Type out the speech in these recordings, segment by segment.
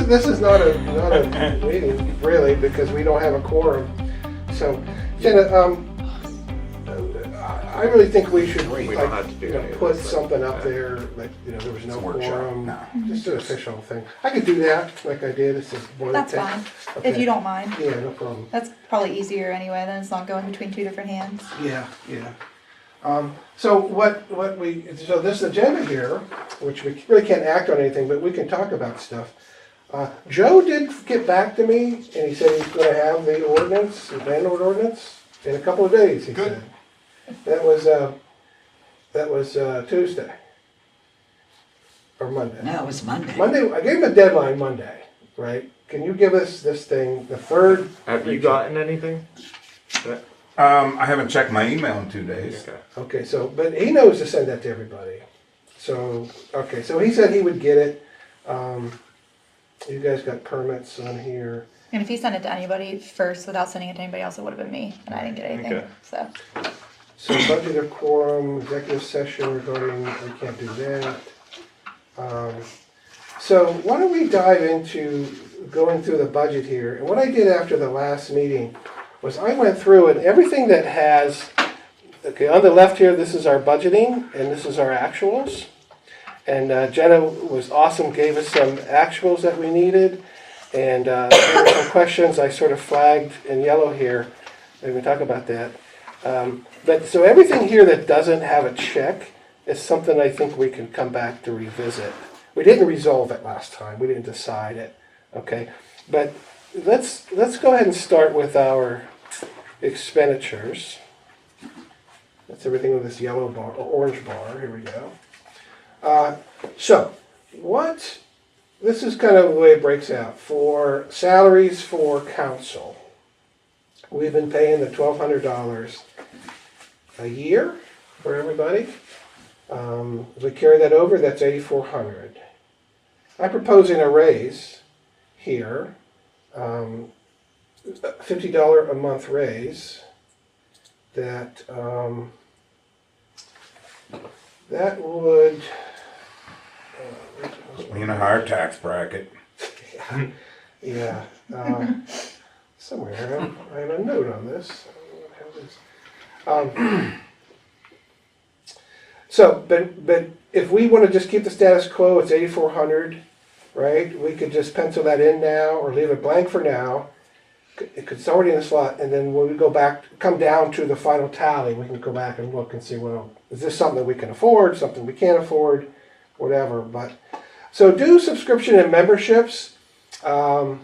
this is not a meeting really because we don't have a quorum. So, Jenna, I really think we should don't have to do any of put this, something up there like there was no It's a workshop. quorum. No. Just an official thing. I could do that like I did. It's just one That's thing. fine, Okay. if you don't mind. Yeah, no problem. That's probably easier anyway, then it's not going between two different hands. Yeah, yeah. So this agenda here, which we really can't act on anything, but we can talk about stuff. Joe did get back to me, and he said he's going to have the ordinance, the landlord ordinance, in a couple of days. He Good. said that was Tuesday or Monday. No, it was Monday. Monday. I gave him a deadline Monday, right? Can you give us this thing the third? Have you gotten anything? I haven't checked my email in 2 days. Okay. Okay, so, but he knows to send that to everybody. So, okay, so he said he would get it. You guys got permits on here. And if he sent it to anybody first without sending it to anybody else, it would have been me, and I didn't get anything, Okay. so. So budget or quorum, executive session regarding, we can't do that. So why don't we dive into going through the budget here? And what I did after the last meeting was I went through and everything that has, okay, on the left here, this is our budgeting and this is our actuals. And Jenna was awesome, gave us some actuals that we needed. And there were some questions I sort of flagged in yellow here. We can talk about that. But so everything here that doesn't have a check is something I think we can come back to revisit. We didn't resolve it last time. We didn't decide it. Okay, but let's go ahead and start with our expenditures. That's everything with this yellow bar or orange bar. Here we go. So what? This is kind of the way it breaks out for salaries for council. We've been paying the $1,200 a year for everybody. If we carry that over, that's $8,400. I'm proposing a raise here, $50 a month raise. That would. In a higher tax bracket. Yeah. Somewhere I have a note on this. So, but if we want to just keep the status quo, it's 8,400, right? We could just pencil that in now or leave it blank for now. It's already in the slot, and then when we go back, come down to the final tally, we can go back and look and see, well, is this something that we can afford, something we can't afford, whatever. But so due subscription and memberships. I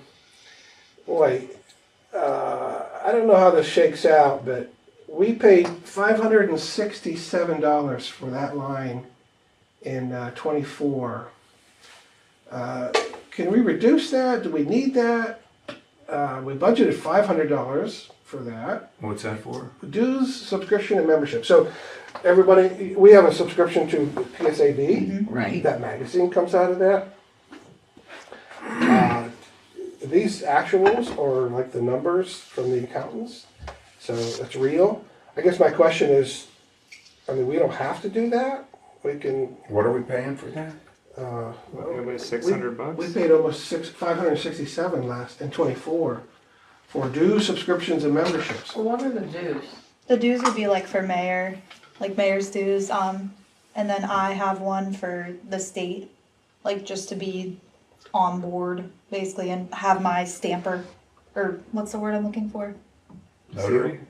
don't know how this shakes out, but we paid $567 for that line in 24. Can we reduce that? Do we need that? We budgeted $500 for that. What's that for? Dues, subscription, and membership. So everybody, we have a subscription to PSAB. Right. That magazine comes out of that. These actuals are like the numbers from the accountants. So it's real. I guess my question is, I mean, we don't have to do that. We can. What are we paying for that? It was $600. We paid almost $567 last in 24 for dues, subscriptions, and memberships. Well, what are the dues? The dues would be like for mayor, like mayor's dues, and then I have one for the state, like just to be on board, basically, and have my stamper, or what's the word I'm looking for? Notary?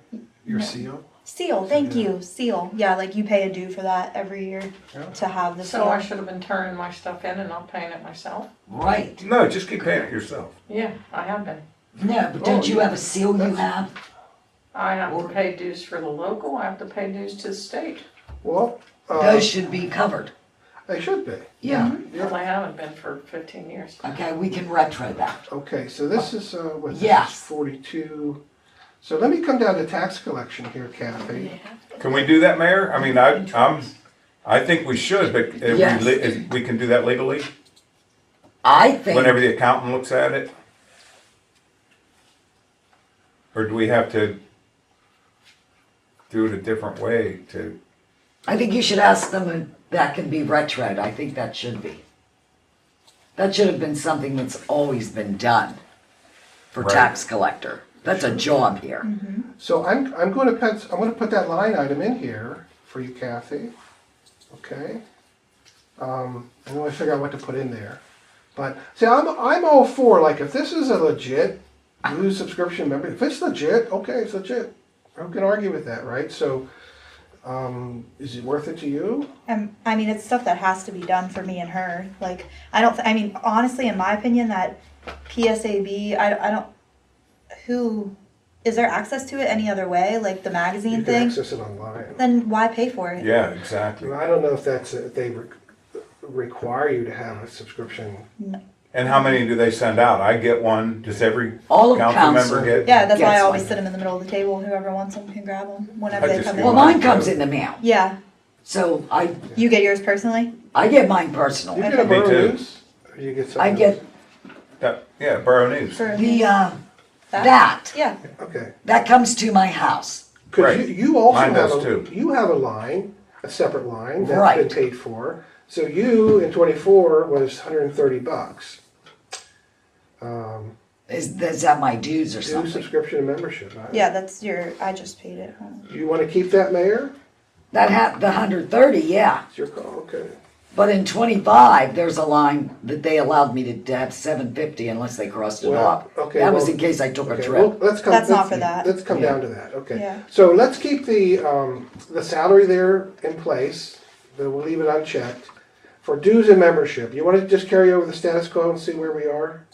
Your seal. Seal, thank you, seal. Yeah, like you pay a due for that every year Yeah. to have the So I seal. should have been turning my stuff in and not paying it myself? Right. No, just keep paying it yourself. Yeah, I have been. No, but don't you have a seal you have? I have to pay dues for the local, I have to pay dues to the state. Well, Those should be covered. they should be. Yeah. Well, I haven't been for 15 years. Okay, we can retro that. Okay, so this is what? This Yes. is 42. So let me come down to tax collection here, Kathy. Can we do that, Mayor? I mean, I think we should, but if Yes. if we can do that legally, I think, whenever the accountant looks at it? Or do we have to do it a different way to? I think you should ask them if that can be retroed. I think that should be. That should have been something that's always been done for Right. tax collector. That's a job here. So I'm gonna put that line item in here for you, Kathy, okay? And then we figure out what to put in there. But, see, I'm all for, like, if this is a legit dues subscription member, if it's legit, okay, it's legit. Who can argue with that, right? So, is it worth it to you? I mean, it's stuff that has to be done for me and her. Like, I mean, honestly, in my opinion, that PSAB, is there access to it any other way? Like the You magazine can thing? access it online. Then why pay for it? Yeah, exactly. I don't know if if they require you to have a subscription. And how many do they send out? I get one. Does every All of council member council. get? Yeah, that's why I Gets always one. sit them in the middle of the table. Whoever wants them can grab them whenever I they just come get in. Well, mine. mine comes in the mail. Yeah, So you get yours personally? I get mine You personal. get a Me Borough too. News? Or you get something I get Yeah, Borough News. For the, that? Yeah. Okay. that comes to my house. Because Right. you also Mine have does too. you have a line, a separate line that's Right. been paid for. So you in '24 was $130. Is that my dues or Due something? subscription and membership. Yeah, that's I just paid it. You want to keep that, Mayor? The 130, yeah. It's your call. Okay. But in 25, there's a line that they allowed me to have 750 unless they crossed it Well, off. okay, That was well- in case I took a Okay. trip. Well, let's come. That's not for that. Let's come Yeah. down to that. Okay. Yeah. So let's keep the salary there in place. But we'll leave it unchecked. For dues and membership, you want to just carry over the status quo and see where we are,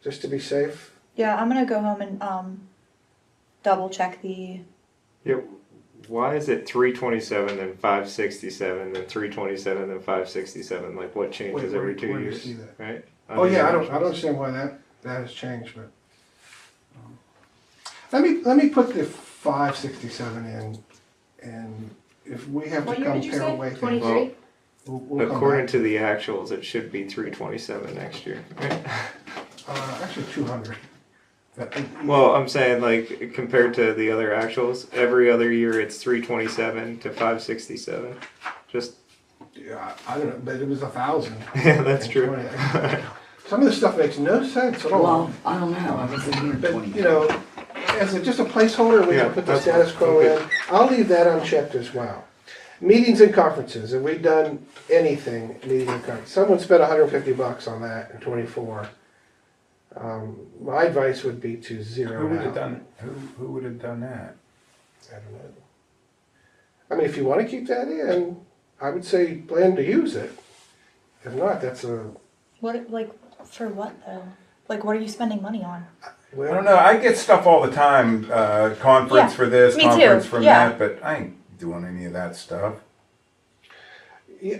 just to be safe. Yeah, I'm gonna go home and double check the. Yeah, why is it 327 then 567 then 327 then 567? Like what changes Wait, every where 2 do you years? see that? Right? Oh yeah, I don't understand why that has changed, but let me put the 567 in, and if we have to What year did you compare say? away things, 23? we'll come According back. to the actuals, it should be 327 next year. Right? Actually 200. But, Well, I'm saying like compared to the other actuals, every other year it's 327 to 567. Just yeah, I don't know, but it was 1,000. yeah, that's and true. 20. Some of this stuff makes no sense at all. Well, I don't know. I wasn't here in But, 20. you know, as just a placeholder, we Yeah, can put the that's status fine. quo Okay. in. I'll leave that unchecked as well. Meetings and conferences, have we done anything, meeting and conference? Someone spent $150 on that in '24. My advice would be to zero Who would it have out. done? Who would have done that? I don't know. I mean, if you want to keep that in, I would say plan to use it. If not, that's a, What, like, for what though? Like, what are you spending money on? I well, don't know. I get stuff all the time. Conference Yeah, for this, me too, conference for yeah. that, but I ain't doing any of that stuff.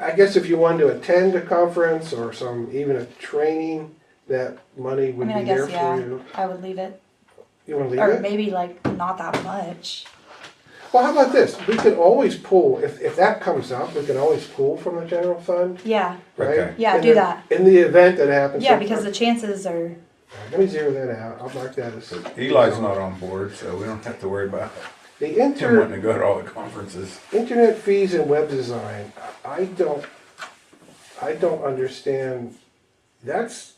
I guess if you wanted to attend a conference or even a training, that money I would mean, I be there guess, for yeah, you. I would leave it. You want to leave Or it? maybe, like, not that much. Well, how about this? We could always pull, if that comes up, we can always pull from the general fund, Yeah, right? Okay. yeah, In do the- that. In the event that happens. Yeah, because the chances are, Let me zero that out. I'll mark that as. Eli's not on board, so we don't have to worry about The him wanting to go to all the conferences. internet fees and web design, I don't understand. That's,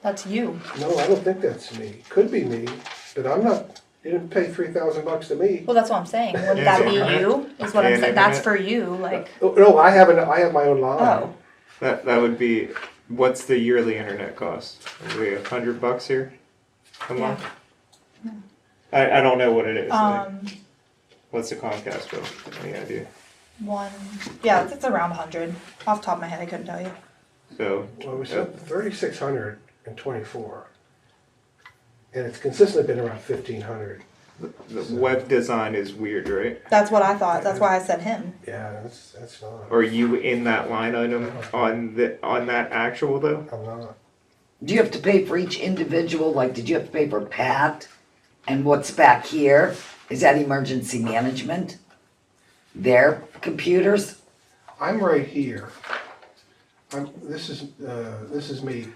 that's you. no, I don't think that's me. Could be me, but I'm not, you didn't pay $3,000 to me. Well, that's what I'm saying. Wouldn't Yeah, that be internet. you? Is what I'm And saying. That's internet. for you, like, Oh, no, I have my own line. oh. That would be what's the yearly internet cost? Are we $100 here a Yeah. month? I don't know what it is. Like, Um, what's the Comcast bill? Any idea? it's around 100. Off the top of my head, I couldn't tell you. So Well, we spent 3,600 in '24, and it's consistently been around 1,500. the web design is weird, right? That's what I thought. That's why I said him. Yeah, that's not. Are you in that line item on that actual though? I'm not. Do you have to pay for each individual? Like, did you have to pay for Pat? And what's back here? Is that emergency management? Their computers? I'm right here. This is me.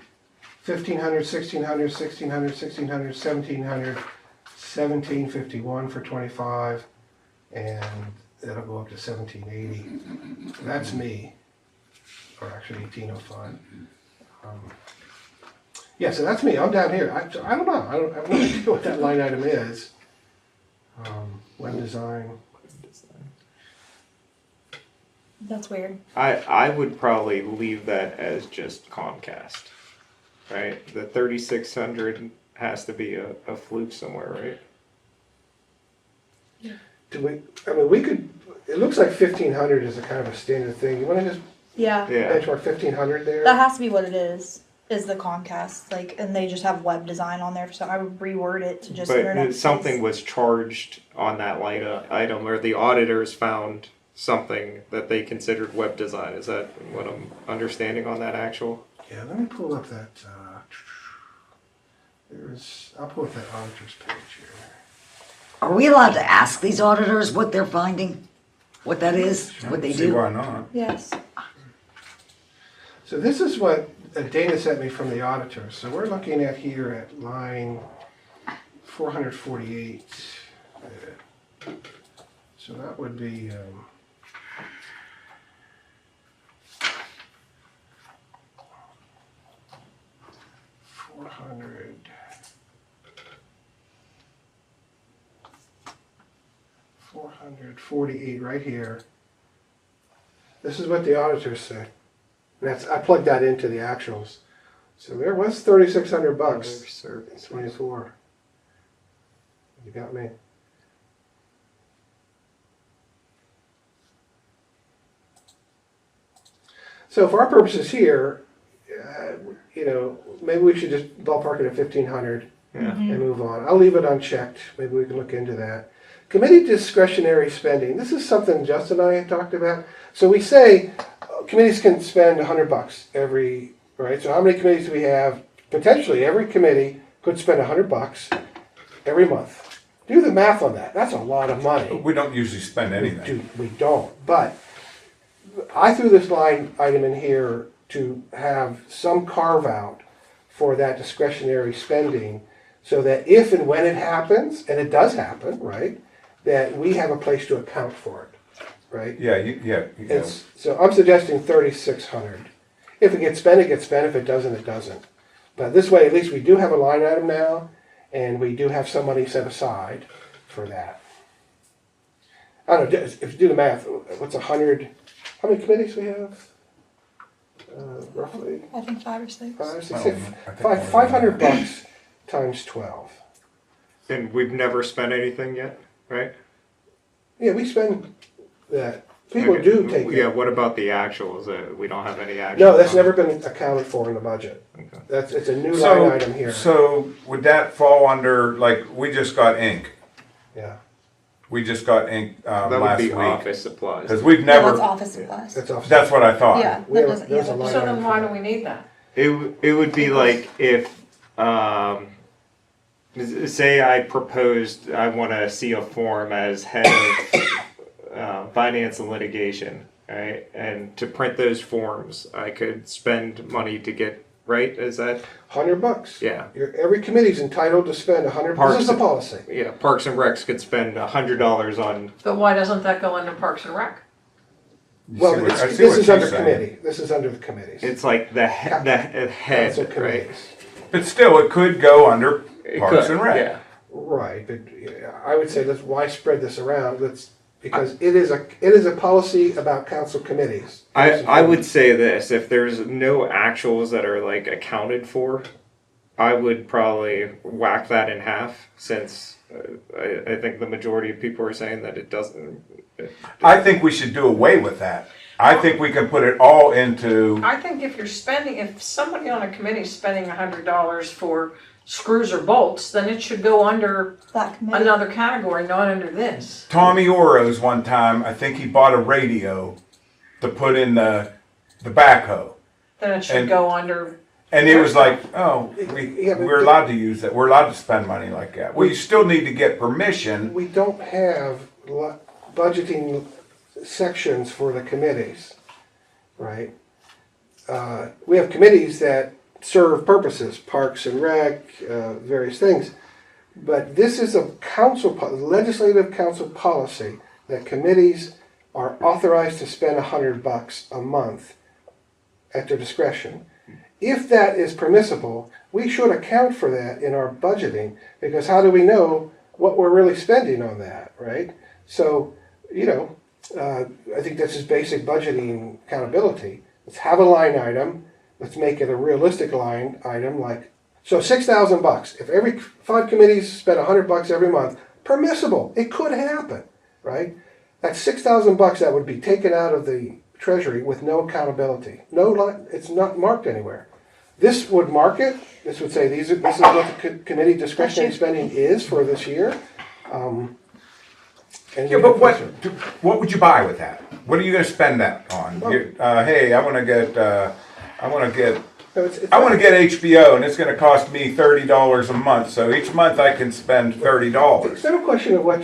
1,500, 1,600, 1,600, 1,600, 1,700, 1,751 for 25, and that'll go up to 1,780. That's me, or actually 1,805. Yeah, so that's me, I'm down here, I don't know, I have no idea what that line item is. Web design, That's weird. I would probably leave that as just Comcast, right? The 3,600 has to be a fluke somewhere, right? do we, I mean, we could, it looks like 1,500 is a kind of a standard thing, you wanna just Yeah. Yeah. benchmark 1,500 there? That has to be what it is the Comcast, like, and they just have web design on there, so I would reword it to just internet. But something was charged on that line item, or the auditors found something that they considered web design. Is that what I'm understanding on that actual? Yeah, let me pull up that, I'll pull up that auditor's page here. Are we allowed to ask these auditors what they're finding? What that is? What they See do? why not? Yes. So this is what Dana sent me from the auditors. So we're looking at here at line 448. So that would be, 400. 448 right here. This is what the auditors say. That's, I plugged that into the actuals. So there was $3,600 bucks. 24. You got me. So for our purposes here, maybe we should just ballpark it at 1,500 Yeah. and move on. I'll leave it unchecked. Maybe we can look into that. Committee discretionary spending. This is something Justin and I had talked about. So we say committees can spend $100 every, right? So how many committees do we have? Potentially every committee could spend $100 every month. Do the math on that. That's a lot of money. We don't usually spend anything. We don't. But I threw this line item in here to have some carve out for that discretionary spending so that if and when it happens, and it does happen, right, that we have a place to account for it, right? Yeah. So I'm suggesting 3,600. If it gets spent, it gets spent. If it doesn't, it doesn't. But this way, at least we do have a line item now, and we do have some money set aside for that. I don't know, if you do the math, what's 100, how many committees we have? Roughly I think 5 or 6. 5, 6, Oh, 6, I think $500 times 12. And we've never spent anything yet, right? Yeah, we spend that. People Okay. do take Yeah, it. what about the actuals? We don't have any actuals. No, that's on- never been accounted for in the budget. Okay. It's a new line item here. So would that fall under, like, we just got ink? Yeah, We just got ink That would last be week. office supplies. Because we've Yeah, that's never, office supplies. that's off. that's what I thought. Yeah, We that have- doesn't, there's yeah, a that line So item then for why that. do we need that? It would be like if, say I proposed, I want to see a form as head of finance and litigation, right? And to print those forms, I could spend money to get, right? Is that, $100. yeah. Every committee's entitled to spend 100. This is the policy. Yeah, Parks and Recs could spend $100 on, But why doesn't that go under Parks and Rec? You Well, see what- I this see what is she's under saying. committee. This is under the committees. it's like the head, Council right? committees. But still, it could go under It Parks could, and Rec. yeah. Right, but I would say why spread this around? Because it is a policy about council committees. I would say this, if there's no actuals that are like accounted for, I would probably whack that in half since I think the majority of people are saying that it doesn't. I think we should do away with that. I think we can put it all into, I think if somebody on a committee is spending $100 for screws or bolts, then it should go under That committee. another category, not under this. Tommy Oro's one time, I think he bought a radio to put in the backhoe. Then it should And- go under, And it was like, oh, Yeah, but we're allowed to use that. We're allowed to spend money like that. Well, you still need to get permission. We don't have budgeting sections for the committees, right? We have committees that serve purposes, Parks and Rec, various things. But this is a legislative council policy that committees are authorized to spend $100 a month at their discretion. if that is permissible, we should account for that in our budgeting, because how do we know what we're really spending on that, right? So, I think that's just basic budgeting accountability. Let's have a line item. Let's make it a realistic line item, like, so $6,000. If every 5 committees spend $100 every month, permissible. It could happen, right? That's $6,000 that would be taken out of the treasury with no accountability. It's not marked anywhere. This would mark it. This would say this is what the committee discretionary spending is for this year. Yeah, but what would you buy with that? What are you going to spend that on? Hey, I want to get HBO, and it's going to cost me $30 a month. So each month I can spend $30. It's not a question of what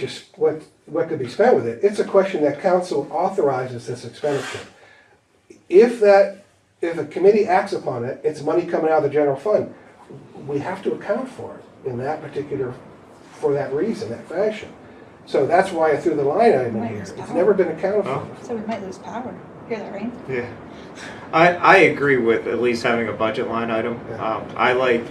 could be spent with it. It's a question that council authorizes this expenditure. If a committee acts upon it, it's money coming out of the general fund. We have to account for it in that for that reason, that fashion. So that's why I threw the line item in here. It's never been accounted for. So we might lose power. Hear that, right? Yeah. I agree with at least having a budget line item. I like,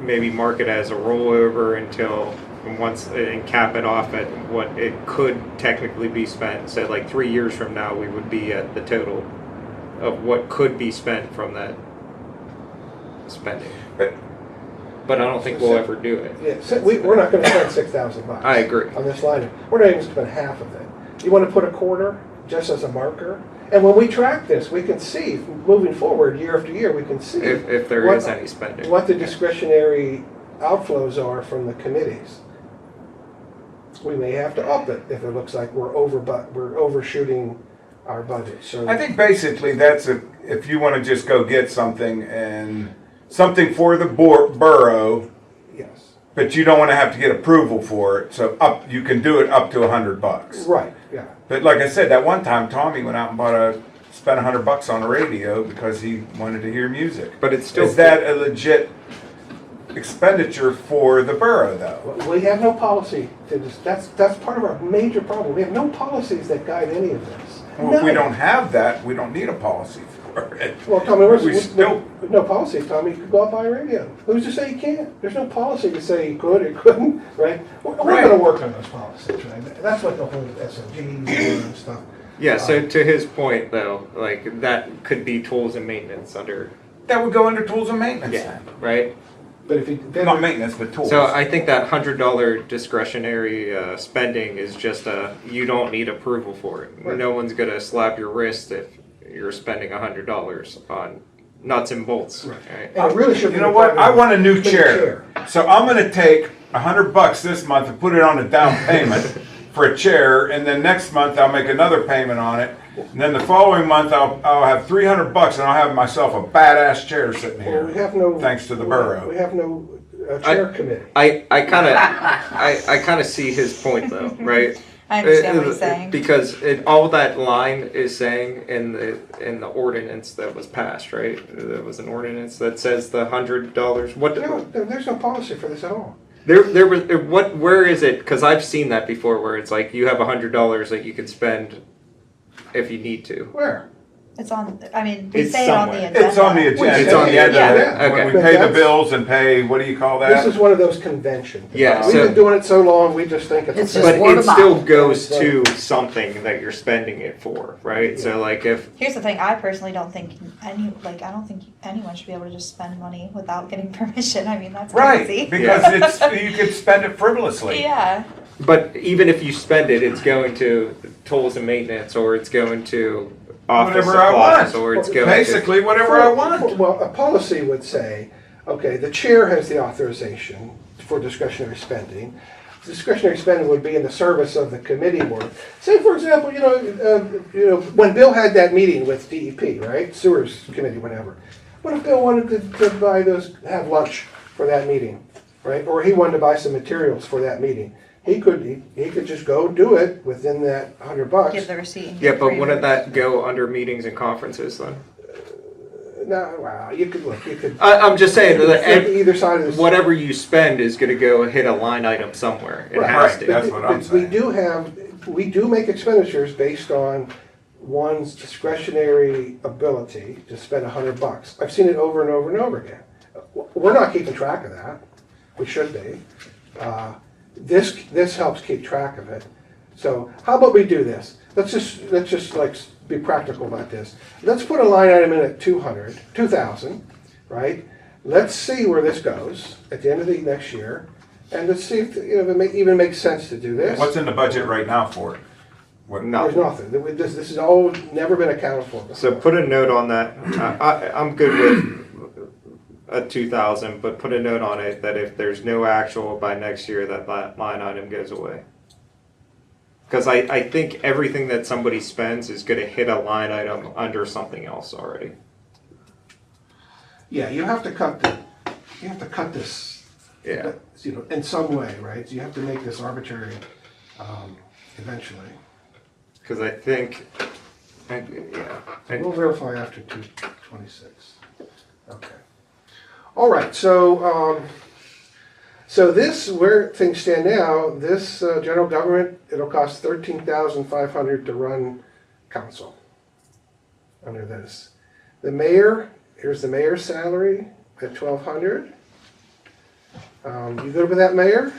maybe mark it as a rollover until once and cap it off at what it could technically be spent. So like 3 years from now, we would be at the total of what could be spent from that spending. But I don't think we'll ever do it. Yeah, so we're not going to spend $6,000. I agree. On this line. We're not even going to spend half of it. You want to put a quarter just as a marker? And when we track this, we can see, moving forward year after year, we can see if there is any spending. What the discretionary outflows are from the committees. We may have to up it if it looks like we're overshooting our budget. So I think basically if you want to just go get something for the borough, yes, but you don't want to have to get approval for it. So you can do it up to $100. right, yeah. But like I said, that one time Tommy went out and spent $100 on a radio because he wanted to hear music. But it's still is that a legit expenditure for the borough, though? We have no policy to that's part of our major problem. We have no policies that guide any of this. Well, if we don't have that, we don't need a policy for it. Well, Tommy, still no policy, Tommy. You could go out and buy a radio. Who's to say you can't? There's no policy to say you could or couldn't, right? We're going to work on those policies, right? That's what the whole SOGs and stuff. Yeah, so to his point though, like that could be tools and maintenance under. that would go under tools and maintenance. Yeah, right? But if you Not maintenance, but tools. So I think that $100 discretionary spending is just you don't need approval for it. Right. No one's gonna slap your wrist if you're spending $100 on nuts and bolts. Right. Right? And it really should be You know what? I want a new Big chair. So I'm going to take $100 this month and put it on a down payment for a chair, and then next month I'll make another payment on it. And then the following month I'll have $300 and I'll have myself a badass chair sitting Well, here. we have no. Thanks to the borough. We have no chair committee. I kind of see his point though, right? I understand what he's saying. Because all that line is saying in the ordinance that was passed, right? There was an ordinance that says the $100. What? No, there's no policy for this at all. There was what? Where is it? Because I've seen that before, where it's like you have $100 that you can spend if you need to. Where? It's on, I mean, we It's say it on the somewhere. agenda. It's on the agenda. It's on the agenda. Yeah. When Okay. we pay the That's- bills and pay, what do you call This that? is one of those conventions. Yeah, We've so- been doing it so long, we just think It's it's. just But word it of still mouth. goes to something that you're spending it for, right? So like if Here's the thing, I personally don't think I don't think anyone should be able to just spend money without getting permission. I mean, that's Right, crazy. because you could spend it frivolously. Yeah. But even if you spend it, it's going to tools and maintenance, or it's going to office Whatever I supplies, want. or it's going Basically, whatever I want. Well, a policy would say, okay, the chair has the authorization for discretionary spending. Discretionary spending would be in the service of the committee work. Say, for example, when Bill had that meeting with DEP, right, sewers committee, whatever. What if Bill wanted to buy have lunch for that meeting, right? Or he wanted to buy some materials for that meeting. He could just go do it within that $100. Give the receipt. And Yeah, get but free wouldn't rebates. that go under meetings and conferences then? No, wow, you could look. You could. I'm just saying that Either side of this. whatever you spend is going to go hit a line item somewhere. It Right. has Right, to. that's what I'm But saying. we do make expenditures based on one's discretionary ability to spend $100. I've seen it over and over and over again. We're not keeping track of that. We should be. This helps keep track of it. So how about we do this? Let's just like be practical about this. Let's put a line item in at 2,000, right? Let's see where this goes at the end of the next year, and let's see if if it even makes sense to do this. What's in the budget right now for it? What? There's nothing. This has all never been accounted for before. So put a note on that. I'm good with a 2,000, but put a note on it that if there's no actual by next year, that line item goes away. Because I think everything that somebody spends is going to hit a line item under something else already. Yeah, you have to cut this. Yeah. In some way, right? So you have to make this arbitrary eventually. Because I think, yeah. We'll verify after 2/26. Okay. All right. So this, where things stand now, this general government, it'll cost $13,500 to run council. Under this, the mayor. Here's the mayor's salary at $1,200. You good with that, Mayor?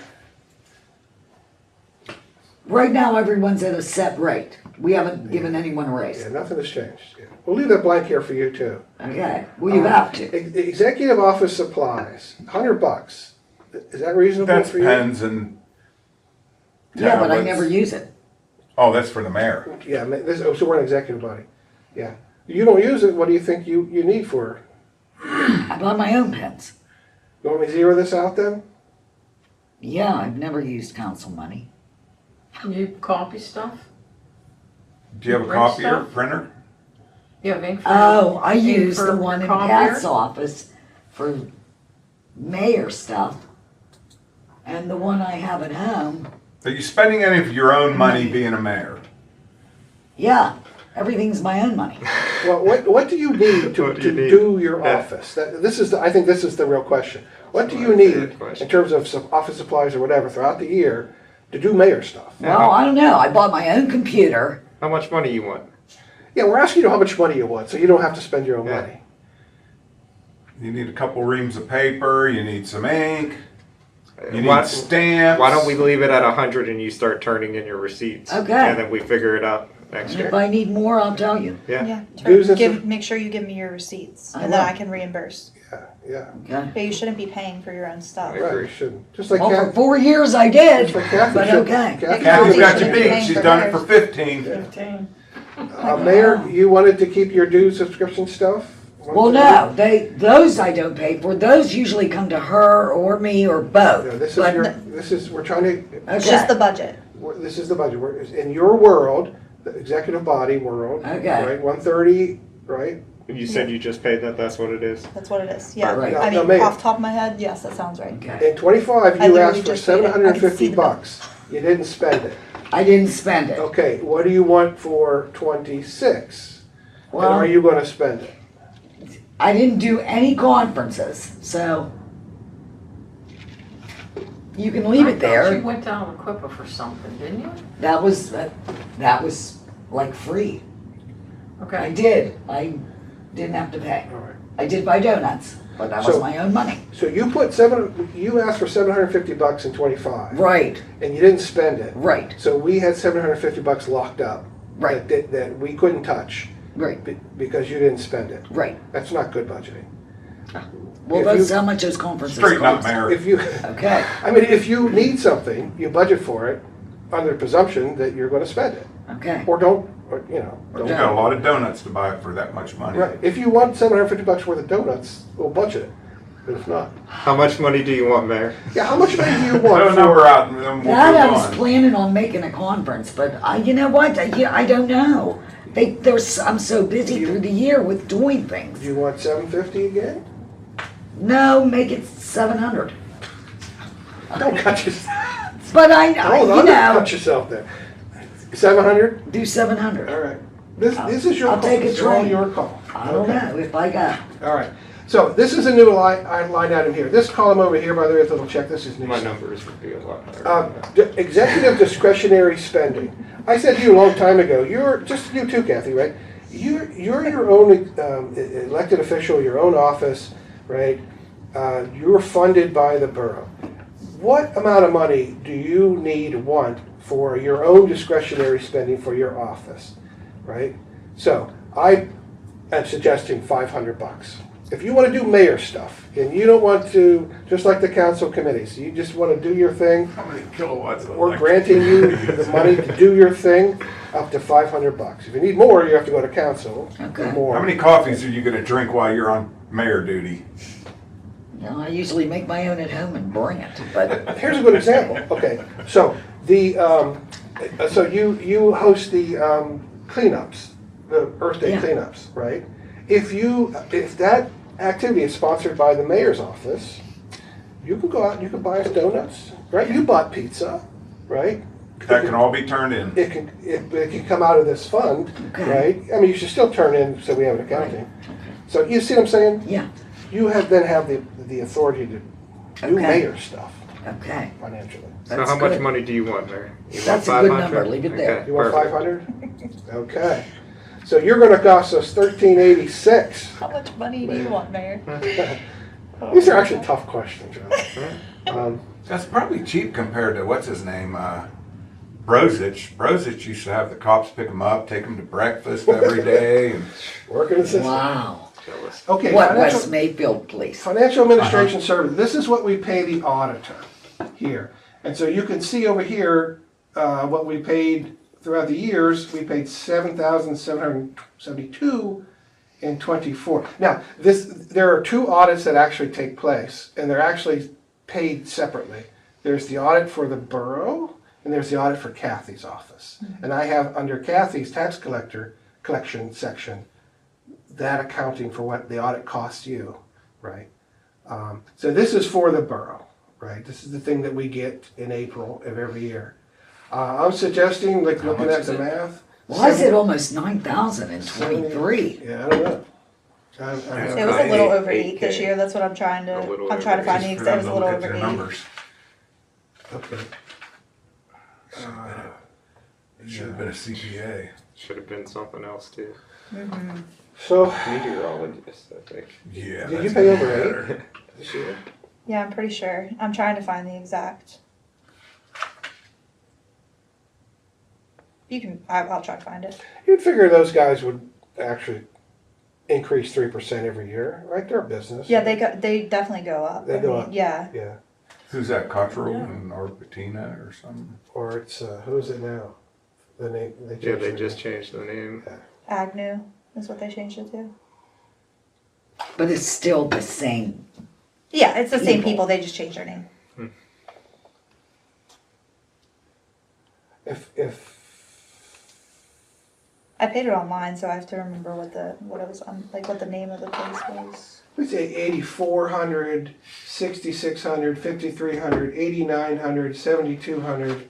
Right now, everyone's at a set rate. We haven't given anyone a raise. Yeah, nothing has changed. Yeah. We'll leave that blank here for you too. Okay, well, you have to. Executive office supplies, $100. Is that reasonable That's for you? pens and Yeah, but I tablets. never use it. Oh, that's for the mayor. Yeah, so we're an executive body. Yeah. You don't use it, what do you think you need for? I buy my own pens. You want me to zero this out then? Yeah, I've never used council money. You copy stuff? Do you have a Print copier, stuff? printer? You have ink for Oh, I ink use for the one your in copier? Pat's office for mayor stuff. And the one I have at home, Are you spending any of your own money being a mayor? yeah, everything's my own money. Well, what do you need to What do you need? do your Yeah. office? I think this is the real question. What do you That's a need good question. in terms of some office supplies or whatever throughout the year to do mayor stuff? Well, I don't know. I bought my own computer. How much money you want? Yeah, we're asking you how much money you want, so you don't have to spend your own Yeah. money. You need a couple reams of paper, you need some ink, you Why- need stamps. Why don't we leave it at 100 and you start turning in your receipts? Okay. And then we figure it out next And year. if I need more, I'll tell you. Yeah. Yeah, Dues and make sure you give me your receipts, I and then will. I can reimburse. Yeah, Okay. But you shouldn't be paying for your own stuff. I right, agree. you shouldn't. Just like Well, for Kathy. 4 years I did, Just like Kathy but should. okay. Kathy Kathy's should. got you Should be beat, paying she's for done it hers. for 15. 15. Mayor, you wanted to keep your dues subscription stuff? Well, no, those I don't pay for. Those usually come to her or me or both. No, this But- we're trying to, It's just the budget. this is the budget. In your world, the executive body world, Okay. right, 130, right? You said you just paid that, that's what it is? That's what it is. Yeah. Right. I Now, mean, Mayor. off the top of my head, yes, that sounds right. Okay. In 25, I you literally asked for just paid it. I can see the bill. $750. You didn't spend it. I didn't spend it. Okay, what do you want for 26? And are Well, you gonna spend it? I didn't do any conferences, so you can leave it I thought there. you went down to Quippa for something, didn't you? That was like free. I Okay. did. I didn't have to pay. All right. I did buy donuts, but that was So- my own money. So you asked for $750 in 25, Right, and you didn't spend it. right, So we had $750 locked up. Right. That we couldn't touch right, because you didn't spend it. right. That's not good budgeting. Well, If that's you- how much those conferences Straighten up, cost. Mayor. If you, Okay, I mean, if you need something, you budget for it under presumption that you're gonna spend it. okay. Or don't, or, you know, But you don't. got a lot of donuts to buy for that much money. Right, if you want $750 worth of donuts, we'll budget it, but if not. How much money do you want, Mayor? Yeah, how much money do you Throw want a number for? out and then we'll That I was move on. planning on making a conference, but you know what? I don't know. I'm so busy through the year with doing Do things. you want 750 again? No, make it 700. Don't cut yourself, But hold you on, don't know, cut yourself there. 700? do 700. All right. This is your I'll call. take a It's all train. your call. I don't Okay. know if I got. All right. So this is a new line item here. This column over here, by the way, with the little check, this is new. My stuff. numbers would be a lot higher. Executive discretionary spending. I said to you a long time ago, just you too, Kathy, right? You're your own elected official, your own office, right? You're funded by the borough. What amount of money do you want for your own discretionary spending for your office, right? So I am suggesting $500. If you want to do mayor stuff and you don't want to, just like the council committees, you just want to do your thing, How many kilowatts of we're electricity? granting you the money to do your thing up to $500. If you need more, you have to go to council Okay. for more. How many coffees are you gonna drink while you're on mayor duty? No, I usually make my own at home and bring it, but Here's a good example. Okay, so you host the cleanups, the Earth Day Yeah. cleanups, right? If that activity is sponsored by the mayor's office, you can go out and you can buy us donuts, right? You bought pizza, right? That can all be turned in. It can come out of this fund, Okay. right? I mean, you should still turn in so we have an accounting. So you see what I'm saying? yeah, You have the authority to do Okay. mayor stuff okay. financially. So That's how much good. money do you want, Mayor? You want That's a good 500? number. Leave it there. Okay, You want perfect. 500? Okay. So you're gonna cost us $13.86. How much money do you want, Mayor? These are actually tough questions, John. That's probably cheap compared to, what's his name, Brozich. Brozich used to have the cops pick him up, take him to breakfast every day. And Working the system. Wow. Jealous. Okay, What West Mayfield, please? financial administration service, this is what we pay the auditor here. And so you can see over here, what we paid throughout the years, we paid $7,772 in '24. Now, there are two audits that actually take place, and they're actually paid separately. There's the audit for the borough, and there's the audit for Kathy's office. And I have under Kathy's tax collection section, that accounting for what the audit costs you, right? So this is for the borough, right? This is the thing that we get in April of every year. I'm suggesting, like, How looking much at is the it? math. Why is it almost 9,000 in 23? Yeah, I don't know. It was a little over 8 this 8K. year. That's what I'm trying A little to find over the just exact. for It them was a to little look at over their 8. numbers. Okay. It should have been a CPA. Should have been something else too. So, Meteorologist, I think. Yeah. did you that's pay gonna be over better. 8 this year? Yeah, I'm pretty sure. I'm trying to find the exact. I'll try to find it. You'd figure those guys would actually increase 3% every year, right? They're a business. Yeah, they definitely go up. They go up. Yeah. Yeah. Who's that, Cottrell or Bettina or something? Or it's, who is it now? The name, Yeah, changed they the just name. changed the name. Agnew is what they changed it to. But it's still the same. Yeah, it's the same People. people. They just changed their name. If I paid it online, so I have to remember what it was like what the name of the place was. we say 8,400, 6,600, 5,300, 8,900, 7,200.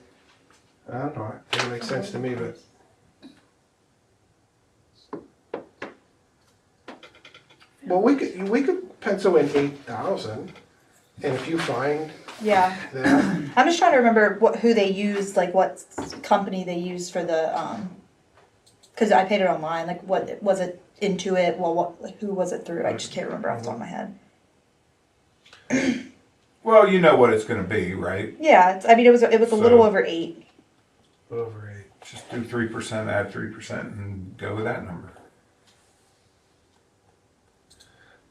I don't know. It doesn't make sense to me, but well, we could pencil in 8,000, and if you find Yeah, that, I'm just trying to remember who they used, like what company they used for the because I paid it online. Like, what was it? Intuit? Well, who was it through? I just can't remember off the top of my head. Well, you know what it's gonna be, right? Yeah, it was a little So- over 8. over 8. Just do 3%, add 3%, and go with that number.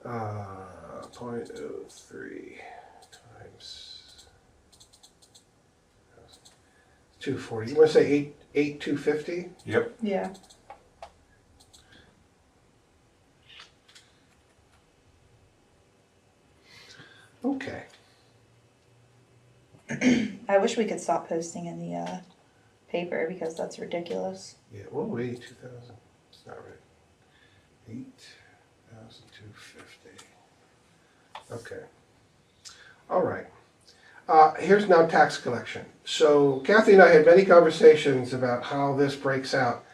0.03 times 240. You want to say 8,250? Yep. Yeah. Okay. I wish we could stop posting in the paper because that's ridiculous. Yeah. Whoa, 82,000. It's not right. 8,250. Okay. All right. Here's now tax collection. So Kathy and I had many conversations about how this breaks out.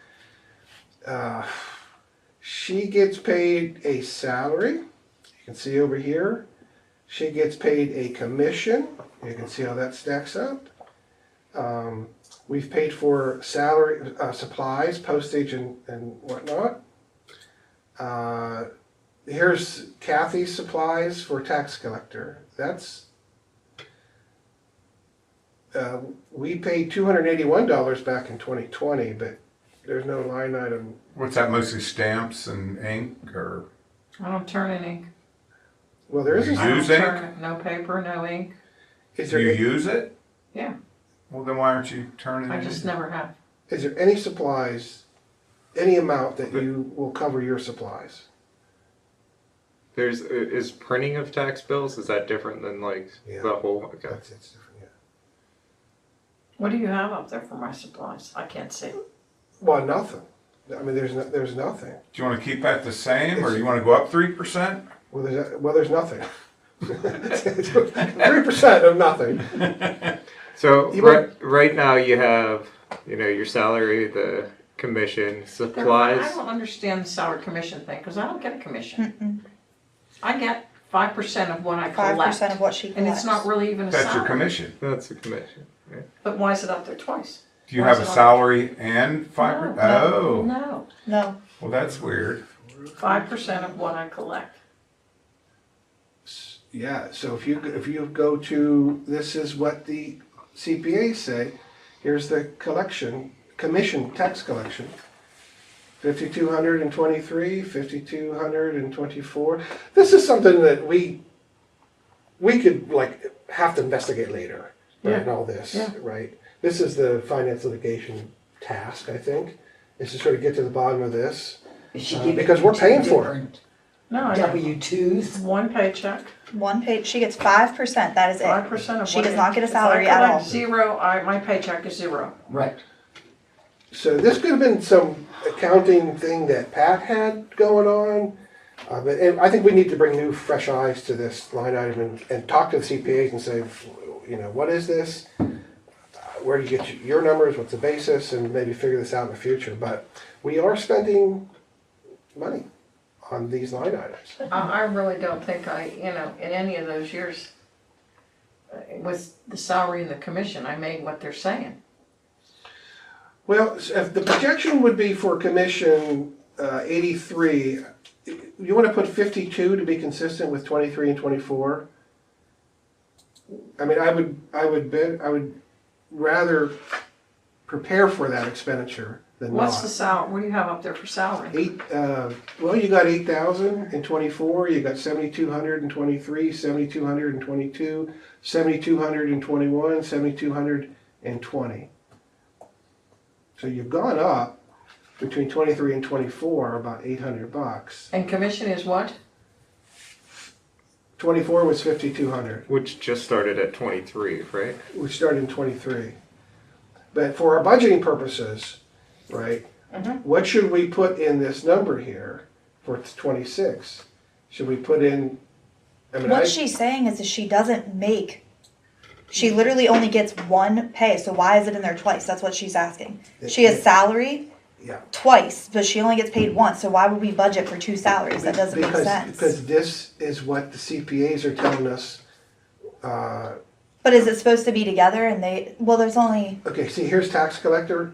She gets paid a salary. You can see over here, she gets paid a commission. You can see how that stacks up. We've paid for salary, supplies, postage, and whatnot. Here's Kathy's supplies for tax collector. That's we paid $281 back in 2020, but there's no line item. What's that, mostly stamps and ink, or? I don't turn in ink. Well, there is. You I don't use ink? turn, no paper, no ink. Is Do there you use it? Yeah, Well, then why aren't you turning it I in? just never have. is there any supplies, any amount that you will cover your supplies? Is printing of tax bills, is that different than like Yeah. the whole, okay. That's it's different. Yeah. What do you have up there for my supplies? I can't see. Well, nothing. I mean, there's nothing. Do you want to keep that the same, or do you want to go up 3%? Well, there's nothing. 3% of nothing. So You right now you have, your salary, the commission, I supplies. don't understand the salary commission thing, because I don't get a commission. I get 5% of what I 5% collect, of what she collects. and it's not really even a That's your salary. commission. That's a commission. Right? But why is it up there twice? Do you Why have is a it on- salary and 5%? No. Oh, No, No, well, that's weird. 5% of what I collect. Yeah. So if you go to, this is what the CPAs say. Here's the commission tax collection. 5,223, 5,224. This is something that we could have to investigate later. Right, Yeah. and all this, Yeah. right? This is the finance litigation task, I think, is to sort of get to the bottom of this. Is she giving because you we're two paying for it. different No, I don't. W-2s? One paycheck, one page, she gets 5%, that is it. 5% of She what does I- not get a if salary I at collect all. Zero, my paycheck is zero. Right. So this could have been some accounting thing that Pat had going on. And I think we need to bring new, fresh eyes to this line item and talk to the CPAs and say, what is this? Where do you get your numbers? What's the basis? And maybe figure this out in the future. But we are spending money on these line items. I really don't think in any of those years, with the salary and the commission, I made what they're saying. Well, if the projection would be for commission 83. You want to put 52 to be consistent with 23 and 24? I mean, I would rather prepare for that expenditure than What's not. the salary, what do you have up there for salary? Well, you got 8,000 in 24. You got 7,200 in 23, 7,200 in 22, 7,200 in 21, 7,200 in 20. So you've gone up between 23 and 24 about $800. And commission is what? 24 was 5,200. Which just started at 23, right? We started in 23. But for our budgeting purposes, right, what should we put in this number here for 26? Should we put in, What she's saying is that she doesn't make, she literally only gets one pay, so why is it in there twice? That's what she's asking. She has salary yeah. twice, but she only gets paid once, so why would we budget for two salaries? That doesn't make sense. Because this is what the CPAs are telling us. But is it supposed to be together and there's only, Okay, see, here's tax collector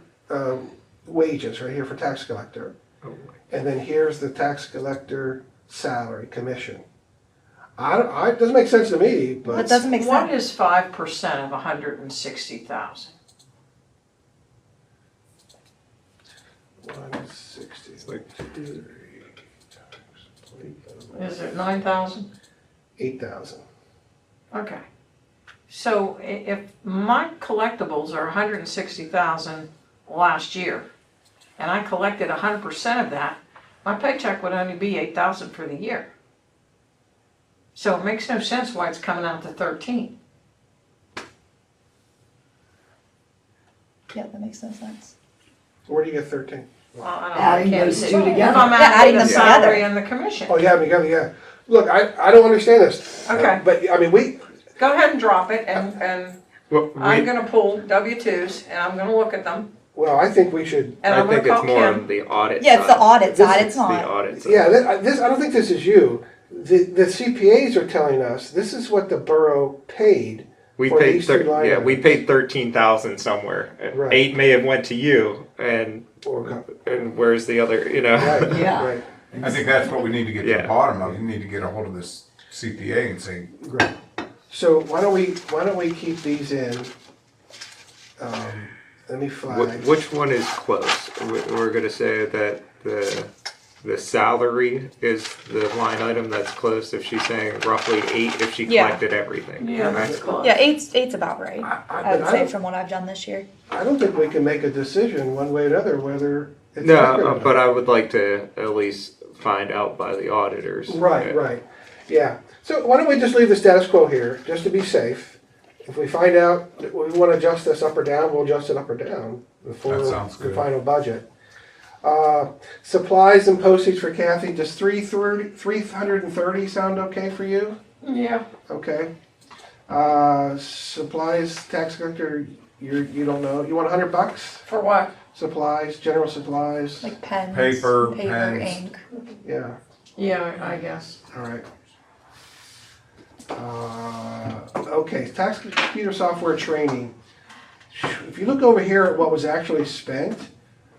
wages right here for tax collector. And then here's the tax collector salary, commission. It doesn't make sense to me, but. that doesn't make sense. What is 5% of 160,000? 160, like 3 Is it 9,000? 8,000. Okay. So if my collectibles are 160,000 last year, and I collected 100% of that, my paycheck would only be 8,000 for the year. So it makes no sense why it's coming out to 13. Yeah, that makes no sense. Where do you get 13? Well, I don't know, Adding I can't those see. two If together. I'm Yeah, adding adding the them salary together. and the commission. Oh, yeah. Look, I don't understand this. Okay. But, I mean, Go ahead and drop it, and Well, I'm gonna pull W-2s, and I'm gonna look at them, well, I think we should, and I I'm think gonna it's call more Kim. on the audit Yeah, it's the side. audit side, This it's The not. audit side. yeah, I don't think this is you. the CPAs are telling us this is what the borough paid. We For paid these two line yeah, we items. paid 13,000 somewhere. Right. 8 may have went to you, and Or- where's the other? You know. Right, Yeah. right, I think that's what we need to get to Yeah. the bottom of. You need to get a hold of this CPA and say, right. So why don't we keep these in? Let me flag. Which one is close? We're gonna say that the salary is the line item that's close. If she's saying roughly 8, if she Yeah. collected everything. Yeah, Okay? that's close. Yeah, eight's about right. I would say don't- from what I've done this year. I don't think we can make a decision one way or another whether it's No, accurate or not. but I would like to at least find out by the auditors. Right, right, yeah. So why don't we just leave the status quo here, just to be safe? If we find out that we want to adjust this up or down, we'll adjust it up or down before That sounds the good. final budget. Supplies and postage for Kathy, does 330 sound okay for you? Yeah, Okay. Supplies, tax collector, you don't know, you want $100? for what? Supplies, general supplies, Like pens, Paper, paper, pens. ink. yeah, Yeah, I guess. all right. Okay, tax computer software training. If you look over here at what was actually spent,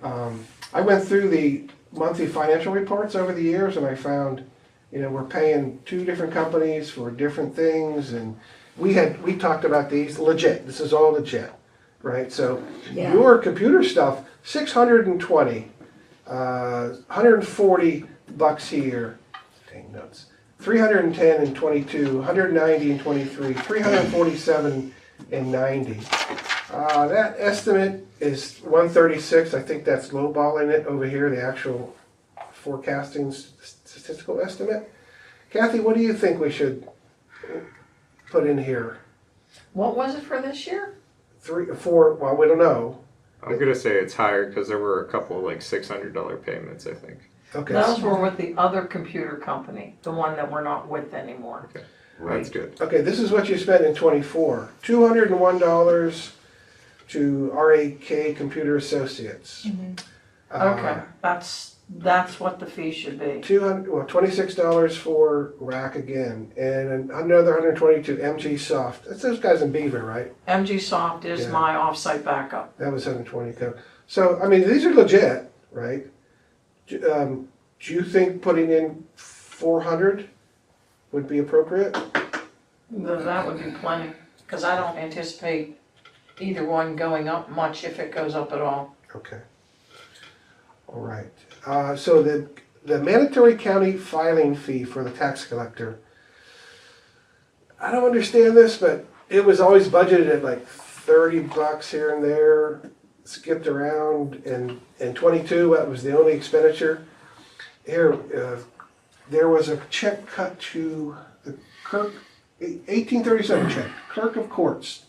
I went through the monthly financial reports over the years and I found, we're paying 2 different companies for different things and we talked about these legit, this is all legit, right? So Yeah. your computer stuff, 620, $140 here, dang nuts. 310 and 22, 190 and 23, 347 and 90. That estimate is 136. I think that's lowballing it over here, the actual forecasting statistical estimate. Kathy, what do you think we should put in here? What was it for this year? 3, 4, well, we don't know. I'm gonna say it's higher because there were a couple like $600 payments. I think. Okay, Those were with the other computer company, the one that we're not with anymore. That's good. okay, this is what you spent in 24. $201 to RAK Computer Associates. Okay, that's what the fee should be. $26 for rack again, and another 122 MG Soft. That's those guys in Beaver, right? MG Soft is Yeah. my offsite backup. That was 120 co. So I mean, these are legit, right? Do you think putting in 400 would be appropriate? That would be plenty, because I don't anticipate either one going up much if it goes up at all. Okay. All right. So the mandatory county filing fee for the tax collector. I don't understand this, but it was always budgeted at like $30 here and there, skipped around, and in 22 that was the only expenditure. Here, there was a check cut to the clerk, 1837 check, clerk of courts,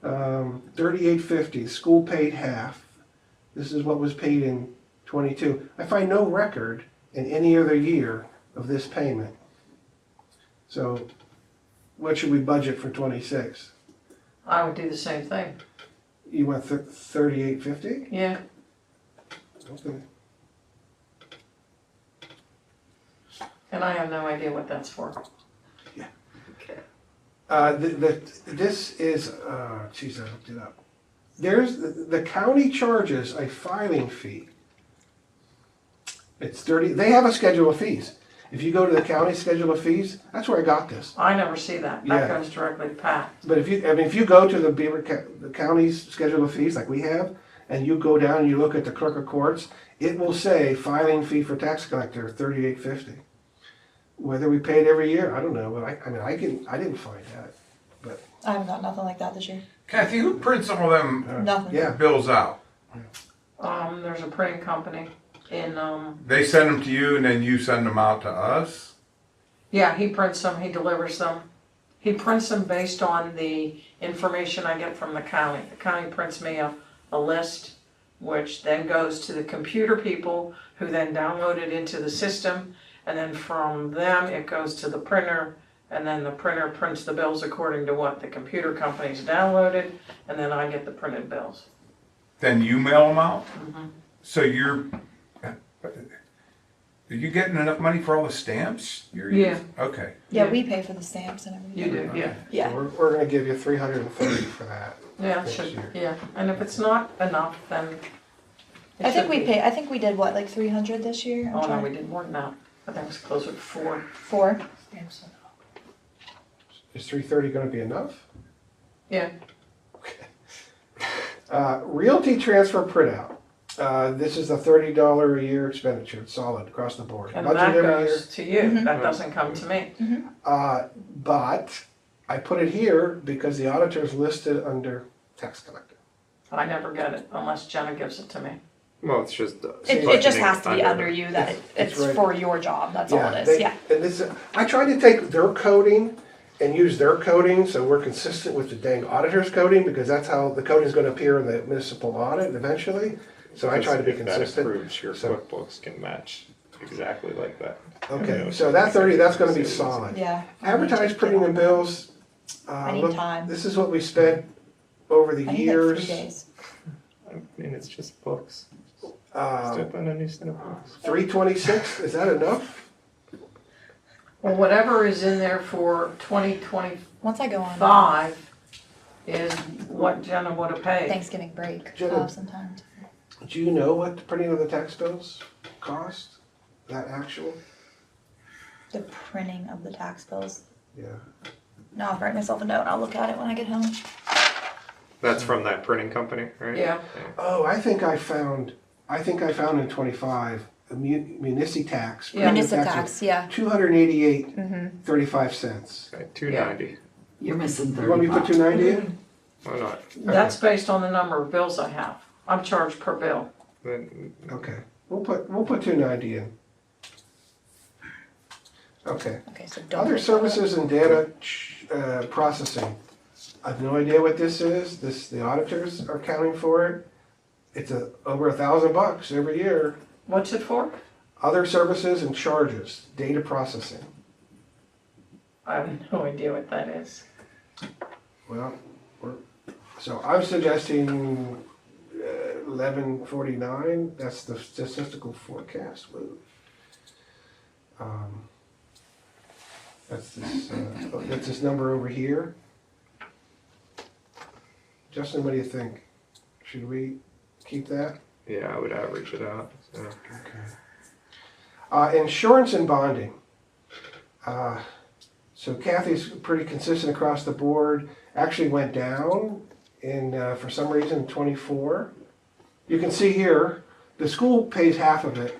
$38.50. School paid half. This is what was paid in 22. I find no record in any other year of this payment. So, what should we budget for 26? I would do the same thing. You went $38.50? Yeah, Okay. and I have no idea what that's for. This is, geez, I looked it up. There's, the county charges a filing fee. It's 30, they have a schedule of fees. If you go to the county schedule of fees, that's where I got this. I never see that. Yeah. That goes directly to Pat. But if you go to the the county's schedule of fees like we have, and you go down and you look at the clerk of courts, it will say filing fee for tax collector, $38.50. Whether we pay it every year, I don't know, but I didn't find that. I haven't got nothing like that this year. Kathy, who prints some of them Nothing. Yeah, bills out? There's a printing company in, They send them to you and then you send them out to us? yeah, he prints them, he delivers them. He prints them based on the information I get from the county. The county prints me a list, which then goes to the computer people, who then download it into the system, and then from them, it goes to the printer, and then the printer prints the bills according to what the computer company's downloaded, and then I get the printed bills. Then you mail them out? Mhm. So you're, Are you getting enough money for all the stamps? Yeah. Okay. Yeah, Yeah. we pay for the stamps and everything. You do, yeah. Yeah. We're gonna give you 330 for that. Yeah, it Next should, year. yeah, and if it's not enough, then it I think should we be. pay. I think we did what, like 300 this year. I'm Oh, no, trying- we did more than that. I think it was closer to 4. 4. Is 330 gonna be enough? Yeah, Realty transfer printout. This is a $30 a year expenditure. It's solid across the board. and Budget that every year. goes to you, that doesn't come to me. But I put it here because the auditor's listed under tax collector. I never get it unless Jenna gives it to me. Well, it's just. It just budgeting has to be under you. That It's it's right. for your job. That's all it is. they- Yeah. And this, I tried to take their coding and use their coding so we're consistent with the dang auditor's coding because that's how the coding is gonna appear in the municipal audit eventually. So I try to be If that consistent. improves, your So- QuickBooks can match exactly like that. Okay, You know, so that 30, that's gonna be so easy. solid. Yeah. Advertise, printing and bills. I need look, time. This is what we spent over the I need years. like 3 days. I mean, it's just books. Uh, Step on a new set of books. 326, is that enough? Well, whatever is in there for 2025 Once I go on is what Jenna would have paid. Thanksgiving break, Jenna- I'll have some time. Do you know what the printing of the tax bills cost? That actual? The printing of the tax bills. Yeah. No, I'll write myself a note. I'll look at it when I get home. That's from that printing company, right? Yeah, Oh, I think I found in 25, a munici tax. Yeah. Municipal tax, yeah. 288.35 cents. Okay, 290. You're missing You want me to put 30 290 in? Why not? that's based on the number of bills I have. I'm charged per bill. Then Okay, we'll put 290 in. Okay. Okay, so don't. Other put that up. services and data processing. I have no idea what this is. The auditors are accounting for it. It's over $1,000 every year. What's it for? Other services and charges, data processing. I have no idea what that is. Well, so I'm suggesting 1149. That's the statistical forecast. Whoa. That's this number over here. Justin, what do you think? Should we keep that? yeah, I would average it out. So. Insurance and bonding. So Kathy's pretty consistent across the board. Actually went down in, for some reason, 24. You can see here, the school pays half of it.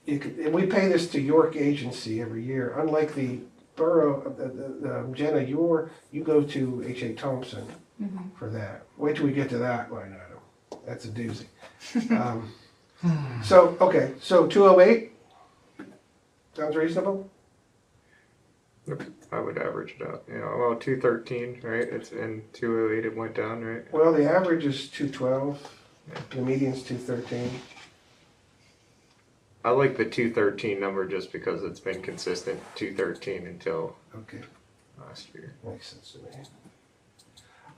And we pay this to York Agency every year. Unlike the borough, Jenna, you go to H.A. Thompson for that. Wait till we get to that line item. That's a doozy. So, okay, so 208? Sounds reasonable? I would average it out. You know, well, 213, right? It's in 208. It went down, right? Well, the average is 212. The median's 213. I like the 213 number just because it's been consistent 213 until Okay, last year. makes sense to me.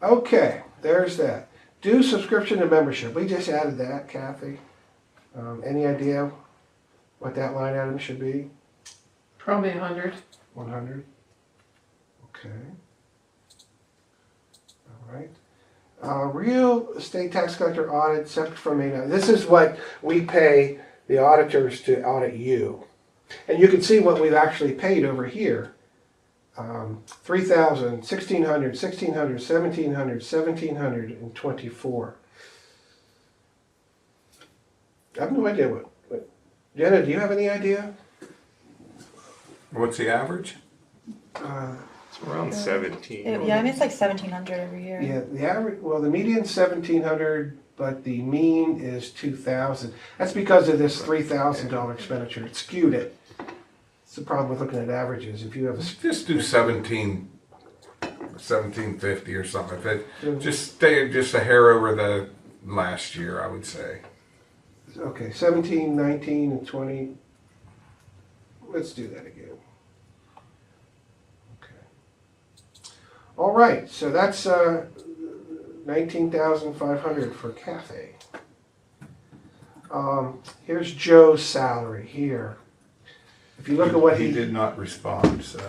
Okay, there's that. Due subscription and membership. We just added that, Kathy. Any idea what that line item should be? Probably 100. 100? Okay. All right. Real estate tax collector audit separate from me. This is what we pay the auditors to audit you. And you can see what we've actually paid over here. 3,000, 1,600, 1,600, 1,700, 1,724. I have no idea what. Jenna, do you have any idea? What's the average? It's around 17. Yeah, I mean it's like 1,700 every year. Yeah, the average, well, the median's 1,700, but the mean is 2,000. That's because of this $3,000 expenditure. It skewed it. It's the problem with looking at averages. If you have a, Just do 1750 or something. If it, just stay just a hair over the last year, I would say. okay, 17, 19, and 20. Let's do that again. Okay. All right, so that's 19,500 for Cathay. Here's Joe's salary here. If you look at what He he, did not respond, so.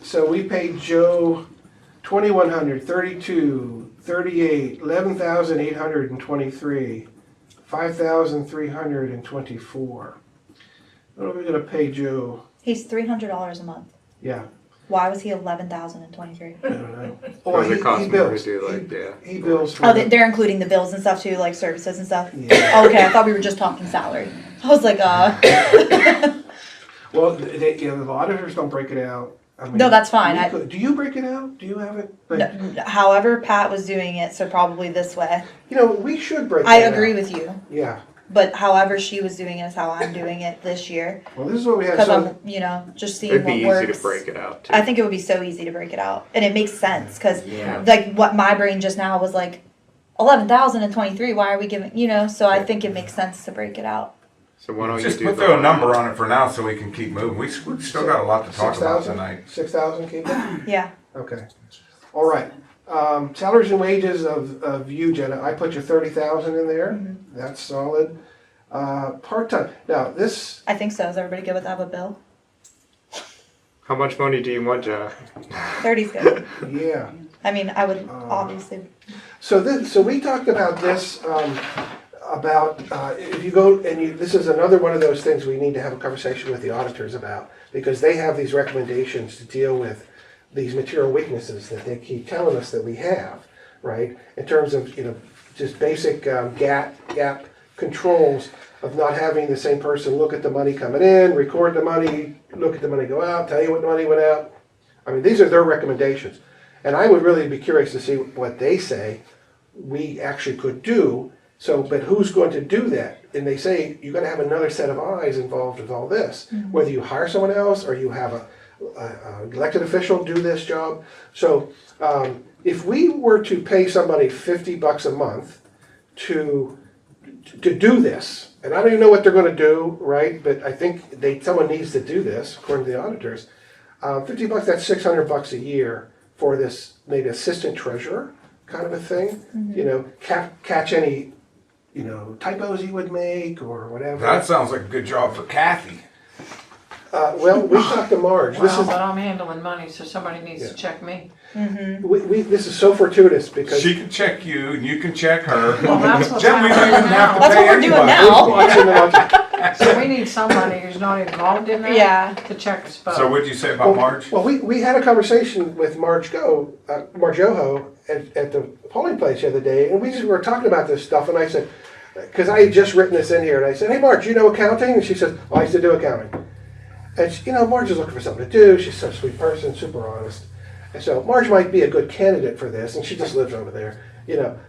so we paid Joe 2,100, 32, 38, 11,823, 5,324. What are we gonna pay Joe? He's $300 a month. Yeah, Why was he 11,023? I don't know. Because it costs he more to bills. do like, He bills for. Oh, they're including the bills and stuff too, like services and stuff? Yeah. Okay, I thought we were just talking salary. I was like, Well, the auditors don't break it out. I mean, No, that's fine. we could- Do you break it out? Do you have it? Like, however Pat was doing it, so probably this way. we should break it out. I agree with you, Yeah, but however she was doing it is how I'm doing it this year. well, this is what we have. Because So, I'm, just seeing it'd what be easy works. to break it out too. I think it would be so easy to break it out, and it makes sense because, Yeah. like, what my brain just now was like, 11,023. Why are we giving? So I think it makes sense to break it out. So why don't Just you do put a number on it for now so we can keep moving. We've still got a lot to talk about 6,000? tonight. 6,000, keep it? Yeah. Okay. All right. Salaries and wages of you, Jenna, I put your 30,000 in there. Mm-hmm. That's solid. Part-time. Now, this, I think so. Is everybody good with that with Bill? How much money do you want, Jenna? 30's good. yeah. I mean, I would obviously. So we talked about this, if you go, this is another one of those things we need to have a conversation with the auditors about, because they have these recommendations to deal with these material weaknesses that they keep telling us that we have, right? In terms of, just basic gap controls of not having the same person look at the money coming in, record the money, look at the money go out, tell you what money went out. I mean, these are their recommendations. And I would really be curious to see what they say we actually could do. So, but who's going to do that? And they say you're going to have another set of eyes involved with all this. Whether you hire someone else or you have a elected official do this job. So, if we were to pay somebody $50 a month to do this, and I don't even know what they're going to do, right? But I think someone needs to do this according to the auditors. $50, that's $600 a year for this maybe assistant treasurer kind of a thing. Catch any typos you would make or whatever. That sounds like a good job for Kathy. Well, we talked to Marge. Well, but I'm handling money, so somebody needs to check me. This is so fortuitous because She can check you and you can check her. Well, that's what's Then we don't even happening have to now. That's pay what we're doing anybody. now. watching. So we need somebody who's not involved in that. Yeah. To check us both. So what'd you say about Marge? Well, we had a conversation with Marge Yoho at the polling place the other day, and we just were talking about this stuff, and I said, because I had just written this in here, and I said, hey, Marge, you know accounting? And she said, oh, I used to do accounting. And she, Marge is looking for something to do. She's such a sweet person, super honest. And so Marge might be a good candidate for this, and she just lives over there,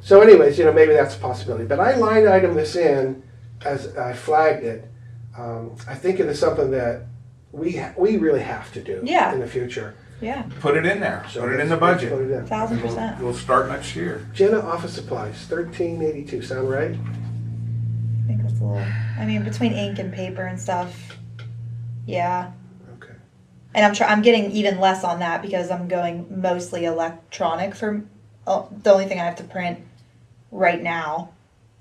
So anyways, maybe that's a possibility. But I line item this in as I flagged it. I think it is something that we really have to do Yeah. in the future. Yeah. Put it in there. So Put it in the let's budget. put it in. 1,000%. We'll start next year. Jenna office supplies, $13.82. Sound right? I think that's a little. I mean, between ink and paper and stuff. Yeah. Okay. And I'm getting even less on that because I'm going mostly electronic for the only thing I have to print right now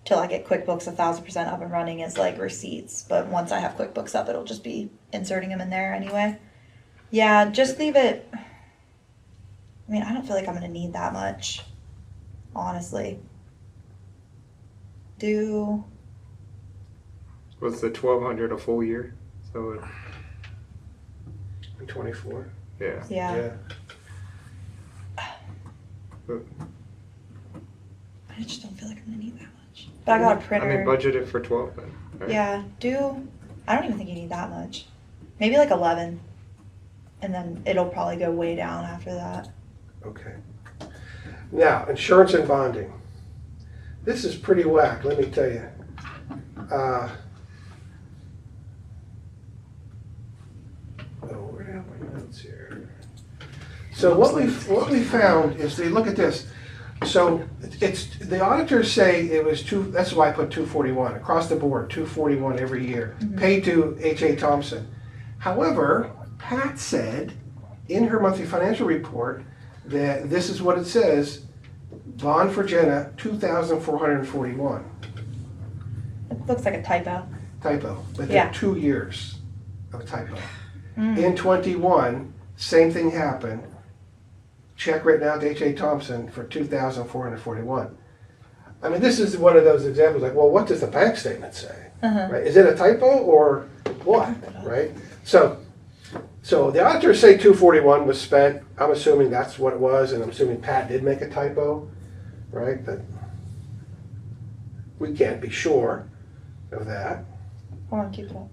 till I get QuickBooks 1,000% up and running is like receipts. But once I have QuickBooks up, it'll just be inserting them in there anyway. Yeah, just leave it. I mean, I don't feel like I'm gonna need that much, honestly. What's the 1,200 a full year? So 24. yeah. Yeah. I just don't feel like I'm gonna need that much. But I got a printer. I mean, budgeted for 12 then. Right? Yeah, I don't even think you need that much. Maybe like 11. And then it'll probably go way down after that. Okay. Now, insurance and bonding. This is pretty whack, let me tell you. Where do I have my notes here? So what we found is, they look at this. So it's the auditors say it was that's why I put 241 across the board, 241 every year, paid to H.A. Thompson. However, Pat said in her monthly financial report that this is what it says: bond for Jenna, $2,441. Looks like a typo. typo, but Yeah. they're 2 years of typo. Mm. In 21, same thing happened. Check written out to H.A. Thompson for 2,441. I mean, this is one of those examples like, well, what does the bank statement say? Uh-huh. Right? Is it a typo or what? Right? So the auditors say 241 was spent. I'm assuming that's what it was, and I'm assuming Pat did make a typo, right? But we can't be sure of that. Hold on, keep it up.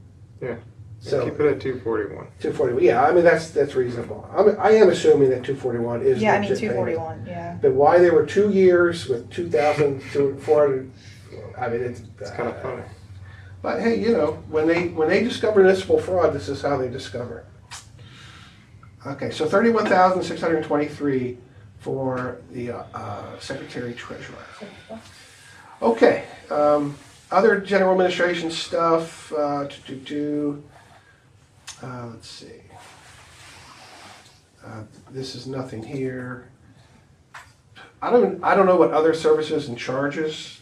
So Keep it at 241. 241, yeah, I mean, that's reasonable. I am assuming that 241 is Yeah, I mean, legit payment. 241, yeah. But why there were 2 years with 2,400, I mean, it's Kind of funny. But hey, you know, when they discover municipal fraud, this is how they discover it. Okay, so 31,623 for the secretary treasurer. Okay, other general administration stuff. Let's see. This is nothing here. I don't know what other services and charges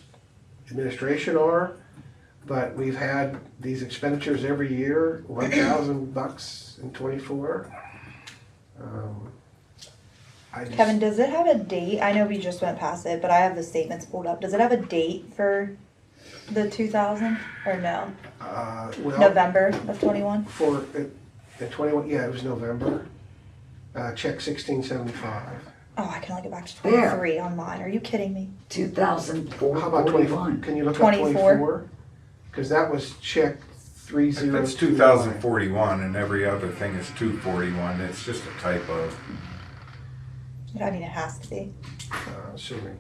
administration are, but we've had these expenditures every year, $1,000 in 24. Kevin, does it have a date? I know we just went past it, but I have the statements pulled up. Does it have a date for the 2,000 or no? Well, November of 21? for the 21, yeah, it was November. Check 1675. Oh, I can only go back to There. 23 on mine. Are you kidding me? How about 24? 2,441. Can you look 24? up 24? Because that was check 3029. That's 2041 and every other thing is 241. It's just a typo. I mean, it has to be. Assuming.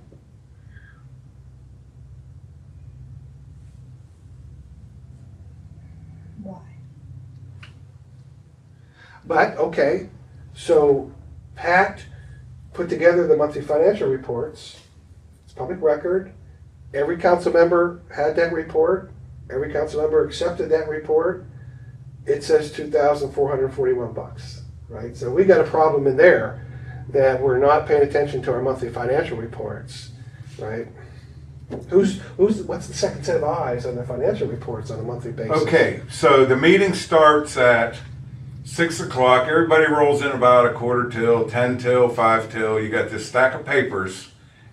Why? But, okay, so Pat put together the monthly financial reports. It's public record. Every council member had that report. Every council member accepted that report. It says $2,441, right? So we got a problem in there that we're not paying attention to our monthly financial reports, right? What's the second set of eyes on the financial reports on a monthly basis? Okay, so the meeting starts at 6 o'clock. Everybody rolls in about a quarter till, 10 till, 5 till. You got this stack of papers,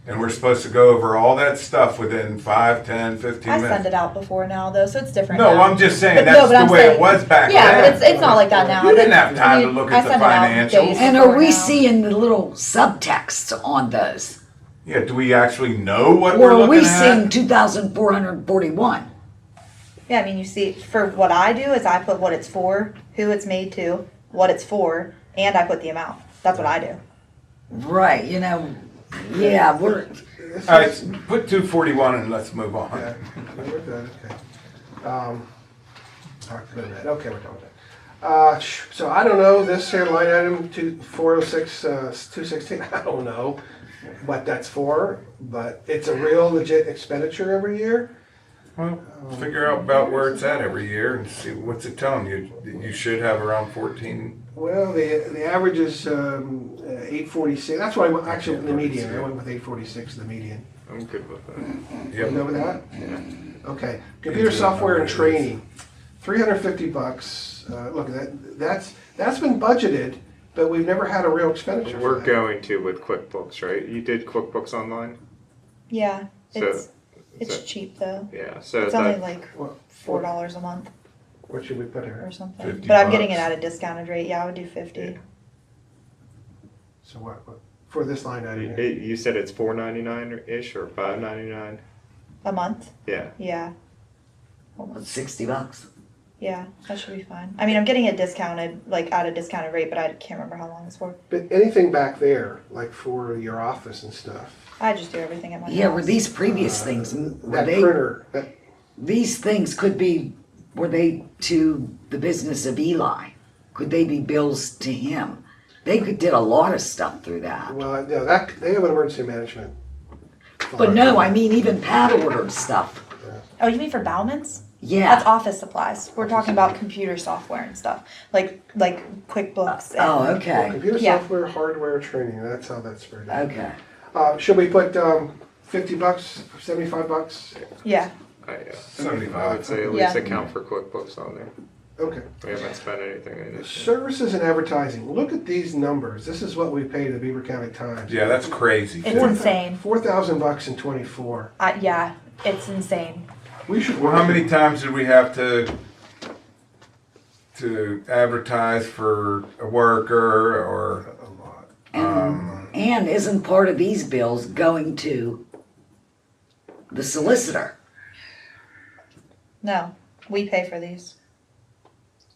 and we're supposed to go over all that stuff within 5, 10, 15 I minutes. send it out before now, though, so it's different No, now. I'm just saying But no, that's but the I'm way saying- it was back Yeah, then. but it's not like that now. You didn't have time to look I at the send it out financials. days And before are we now. seeing the little subtext on those? Yeah, do we actually know what Or we're are we looking seeing at? 2,441? Yeah, I mean, you see, for what I do is I put what it's for, who it's made to, what it's for, and I put the amount. That's what I do. Right, you know, yeah, we're, All right, put 241 and let's move on. Yeah, we're good, okay. All right, good with that. Okay, we're done with that. So I don't know, this here line item, 406, 216, I don't know what that's for, but it's a real legit expenditure every year. Well, figure out about where it's at every year and see what's it telling you. You should have around 14. Well, the average is 846. That's why I went, actually, the median. I went with 846, the median. I'm good with that. You Yep. know with that? Yeah. Okay. Computer software and training, $350. Look, that's been budgeted, but we've never had a real expenditure. We're for that. going to with QuickBooks, right? You did QuickBooks Online? Yeah, So- it's so- cheap though. Yeah, so It's only that, like What, $4 a month what should we put or here? something. 50 But I'm getting it bucks. at a discounted rate. Yeah, I would do 50. So what for this line item here? you said it's $4.99-ish or $5.99? A month? Yeah. Yeah. it's $60. Yeah, that should be fine. I mean, I'm getting it discounted, like at a discounted rate, but I can't remember how long it's for. But anything back there, like for your office and stuff, I just do everything at my Yeah, house. were these previous things, were that they, printer, that, these things could be, were they to the business of Eli? Could they be bills to him? They did a lot of stuff through that. well, no, that they have an emergency management. But no, I mean, even Pat ordered stuff. Oh, you mean for Bauman's? That's Yeah. office supplies. We're talking about computer software and stuff, like QuickBooks. And, Oh, Well, okay, computer Yeah. software, hardware, training. That's how that's spread out. okay. Should we put $50, $75? Yeah. I 75. would say at Yeah. least account for QuickBooks on there. Okay. We haven't spent anything in it. Services and advertising, look at these numbers. This is what we pay the Beaver County Times. Yeah, that's crazy. It's insane. $4,000 in 24. Yeah, it's insane. We should. Well, how many times did we have to advertise for a worker or? A lot. And isn't part of these bills going to the solicitor? No, we pay for these.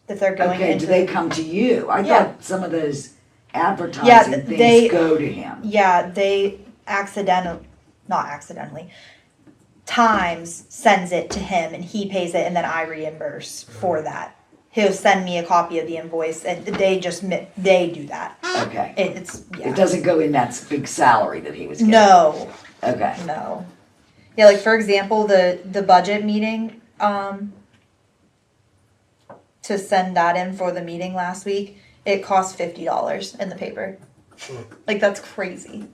If they're going Okay, into do they come to you? I Yeah. thought some of those advertising Yeah, things they- go to him. Yeah, they not accidentally, Times sends it to him and he pays it and then I reimburse for that. He'll send me a copy of the invoice and they do that. Okay. It's, yeah. It doesn't go in that big salary that he was getting? No, Okay. no. Yeah, like for example, the budget meeting, to send that in for the meeting last week, it cost $50 in the paper. Like that's crazy.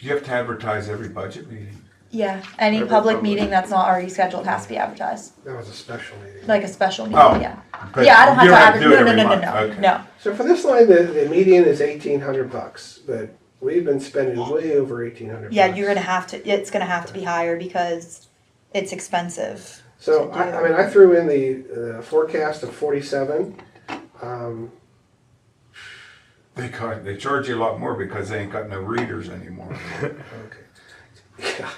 You have to advertise every budget meeting. Yeah, any Every public public. meeting that's not already scheduled has to be advertised, That was a special meeting. like a special meeting, Oh, yeah. but Yeah, I don't have you to do advertise, it no, every no, month. no, Okay. no. So for this line, the median is $1,800, but we've been spending way over $1,800. Yeah, it's gonna have to be higher because it's expensive. So to I do. mean, I threw in the forecast of 47. They charge you a lot more because they ain't got no readers anymore. Okay. Yeah.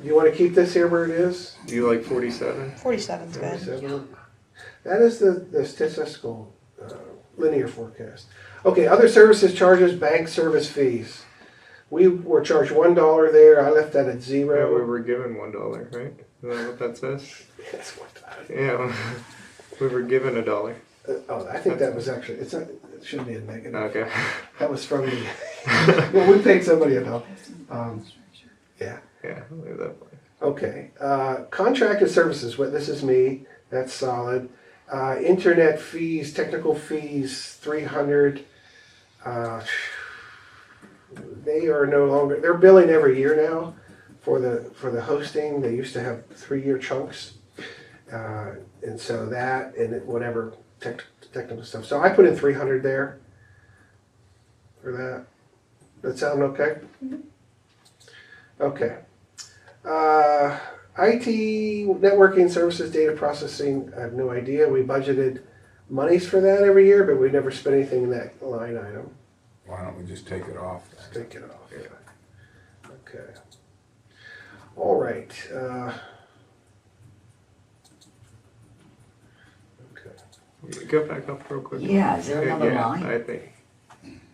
You want to keep this here where it is? Do you like 47? 47's good. 47. That is the statistical linear forecast. Okay, other services charges, bank service fees. We were charged $1 there. I left that at Yeah, we zero. were given $1, right? Is that what that says? That's $1. Yeah, we were given $1. Oh, I think that was actually, it shouldn't be a negative. Okay. That was from the, well, we paid somebody $1. Yeah. Yeah, I'll leave that blank. Okay, contracted services, this is me, that's solid. Internet fees, technical fees, 300. They are no longer, they're billing every year now for the hosting. They used to have 3-year chunks. And so that and whatever technical stuff. So I put in 300 there for that. That sound okay? Okay. IT, networking services, data processing, I have no idea. We budgeted monies for that every year, but we never spent anything in that line item. Why don't we just take it off? Let's take it off. Yeah. Okay. All right. Okay. Go back up real quick. Yeah, is there another Yeah, line? I think.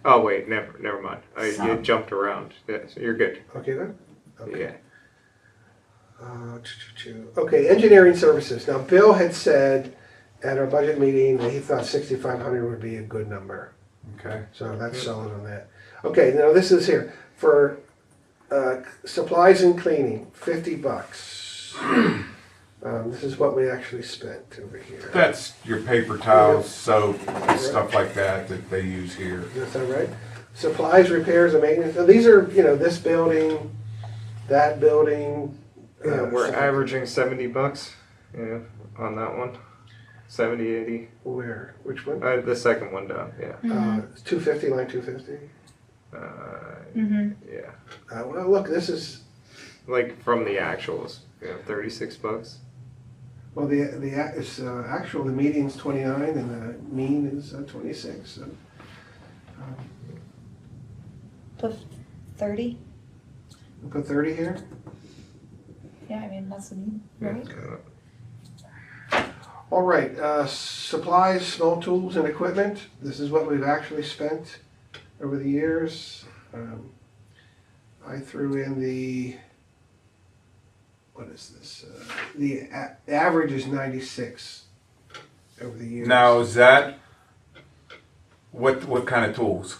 Oh wait, never mind. You Some. jumped around. Yeah, so you're good. Okay then? Okay. Yeah. Okay, engineering services. Now, Bill had said at our budget meeting that he thought 6,500 would be a good number. Okay. So that's solid on that. Okay, now this is here. For supplies and cleaning, $50. This is what we actually spent over here. That's your paper towels, soap, stuff like that they use here. Is that right? Supplies, repairs, and maintenance. Now, these are, this building, that building. Yeah, we're stuff. averaging $70. Yeah, on that one. 70, 80. Where? Which one? The second one down. Yeah. 250, line 250. Yeah. Well, look, this is, Like from the actuals. Yeah, $36. well, it's actual, the median's 29 and the mean is 26. So. Put 30? We'll put 30 here. Yeah, I mean, that's the mean, right? All right, supplies, small tools and equipment. This is what we've actually spent over the years. I threw in what is this? The average is 96 over the years. Now, is that, what kind of tools?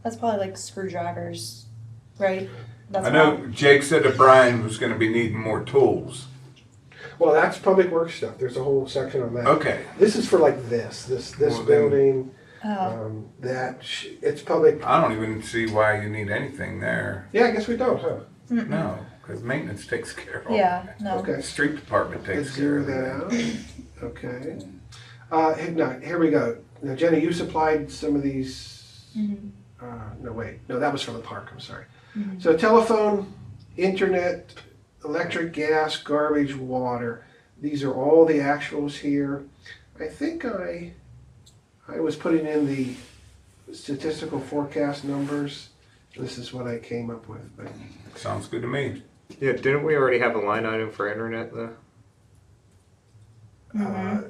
That's probably like screwdrivers, right? That's I know Jake said that Brian was gonna be needing more tools. Well, that's public works stuff. There's a whole section on that. Okay. This is for like this Well, then- building, Oh. it's public. I don't even see why you need anything there. Yeah, I guess we don't, huh? No. because maintenance takes care of all Yeah, that. no. Okay. The street department Let's takes care zero of that that. out. Okay. Now, here we go. Now, Jenny, you supplied some of these. Mhm. No, wait. No, that was from the park. I'm sorry. Mhm. So telephone, internet, electric, gas, garbage, water. These are all the actuals here. I think I was putting in the statistical forecast numbers. This is what I came up with. But Sounds good to me. Yeah, didn't we already have a line item for internet though? uh,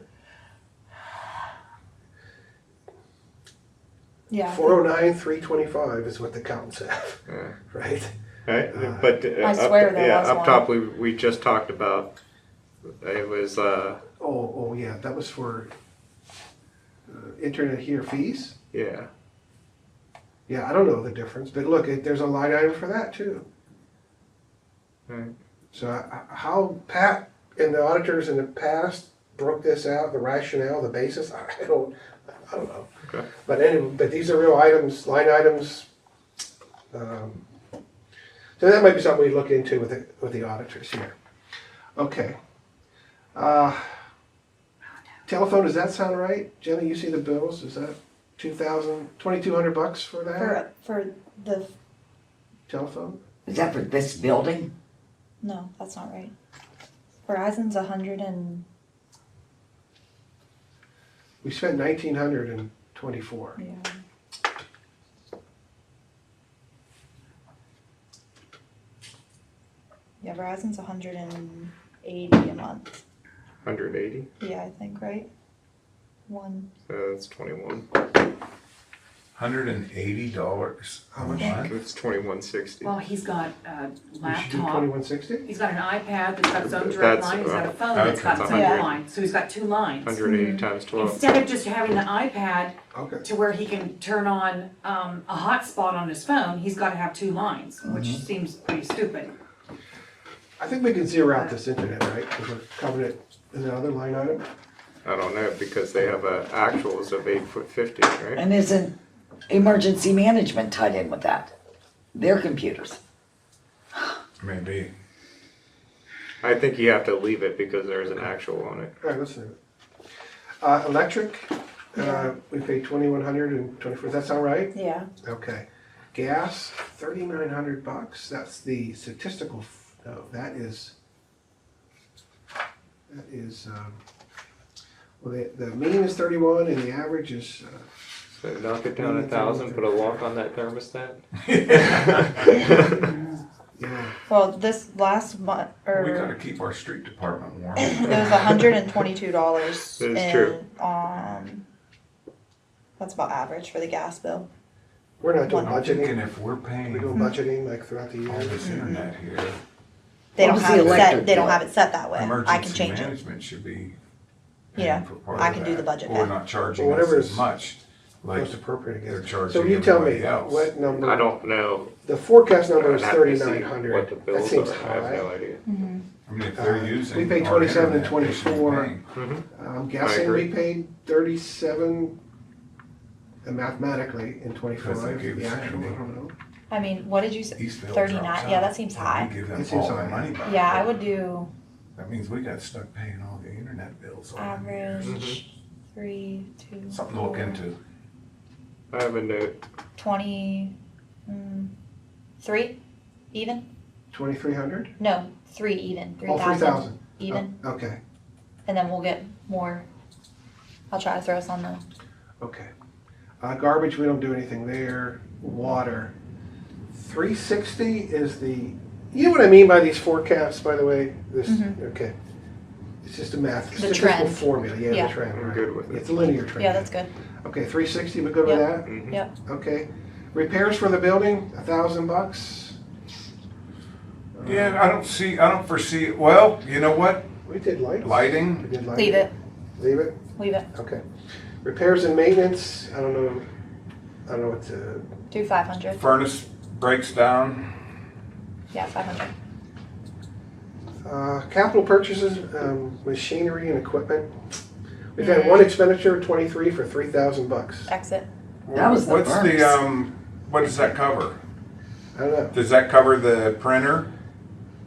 Yeah. 409, 325 is what the accountants have, Yeah. right? Right, but I swear up, there yeah, was up one. top we just talked about. It was Oh, yeah, that was for internet here fees. yeah. Yeah, I don't know the difference, but look, there's a line item for that too. Right. So how Pat and the auditors in the past broke this out, the rationale, the basis, I don't know. Okay. But anyway, but these are real items, line items. So that might be something we look into with the auditors here. Okay. Telephone, does that sound right? Jenny, you see the bills? Is that $2,200 for that For the, telephone? Is that for this building? no, that's not right. Verizon's 100 and, We spent $1,924. yeah. Yeah, Verizon's 180 a month. 180. Yeah, I think, right? One, So that's 21. $180 How a much? month? It's 2160. Well, he's got a We should do laptop, $2,160? he's got an iPad that's got its own direct That's, line, he's got a uh, phone that's got okay. its own Yeah. line, so he's got two lines. 180 times 12. Instead of just having the iPad Okay. to where he can turn on a hotspot on his phone, he's gotta have two lines, which seems pretty stupid. I think we can zero out this internet, right? Because we're covering it in the other line item. I don't know because they have actuals of 8'50", right? And isn't emergency management tied in with that? Their computers. Maybe. I think you have to leave it because there's an actual on it. All right, let's do it. Electric, we paid $2,124. Does that sound right? yeah. Okay. Gas, $3,900. That's the statistical. No, that is. Well, the mean is 31, and the average is. So knock it down 1,000. Put a lock on that thermostat. Yeah. Well, this last month, or. We gotta keep our street department warm. It was $122. That is true. That's about average for the gas bill. We're not doing I'm thinking budgeting. if we're paying We're doing budgeting like throughout the all year. this internet here, They What don't was have the it set. electric They don't bill? have it set that way. I can emergency change it. management should be Yeah, paying for part I of can do the that. budget Or then. not charging Well, us whatever as is much, like Most appropriate, I they're guess. charging So you tell me, everybody else. what number? I don't know. The forecast number is I'd have to see 3,900. what the That bills seems are. I have no high. idea. I mean, if they're using. we paid our 27 and internet, they should be 24. paying. I'm I guessing agree. we paid 37 mathematically in 25. Because they gave The us actual, I any. don't know. I mean, what did you say? Eastville 39. drops Yeah, out, that seems and high. We give That them seems all their high. money back. Yeah, I would do That means we got stuck paying all the internet bills. all the years. average 3, 2, Something to look 4, into. I have a note. 20, 3 even? 2,300? No, 3 even. Oh, 3,000. even, Oh, okay, and then we'll get more. I'll try to throw us on the. okay. Garbage, we don't do anything there. Water. 360 is the, you know what I mean by these forecasts, by the way? This, okay. It's just a math, The statistical trend. formula, yeah, Yeah. the trend. I'm right. good with it. It's a linear trend. Yeah, that's good. Okay, 360, we good with Yep. that? Mhm. Yep. Okay. Repairs for the building, $1,000. Yeah, I don't foresee, well, you know what? We did lights. Lighting? We did lighting. Leave it. Leave it? Leave it. Okay. Repairs and maintenance, I don't know what to, Do 500. Furnace breaks down. Yeah, 500. capital purchases, machinery and equipment. We've had one expenditure, 23 for $3,000. Exit. That was the What's burns. the, what does that cover? I don't know. Does that cover the printer?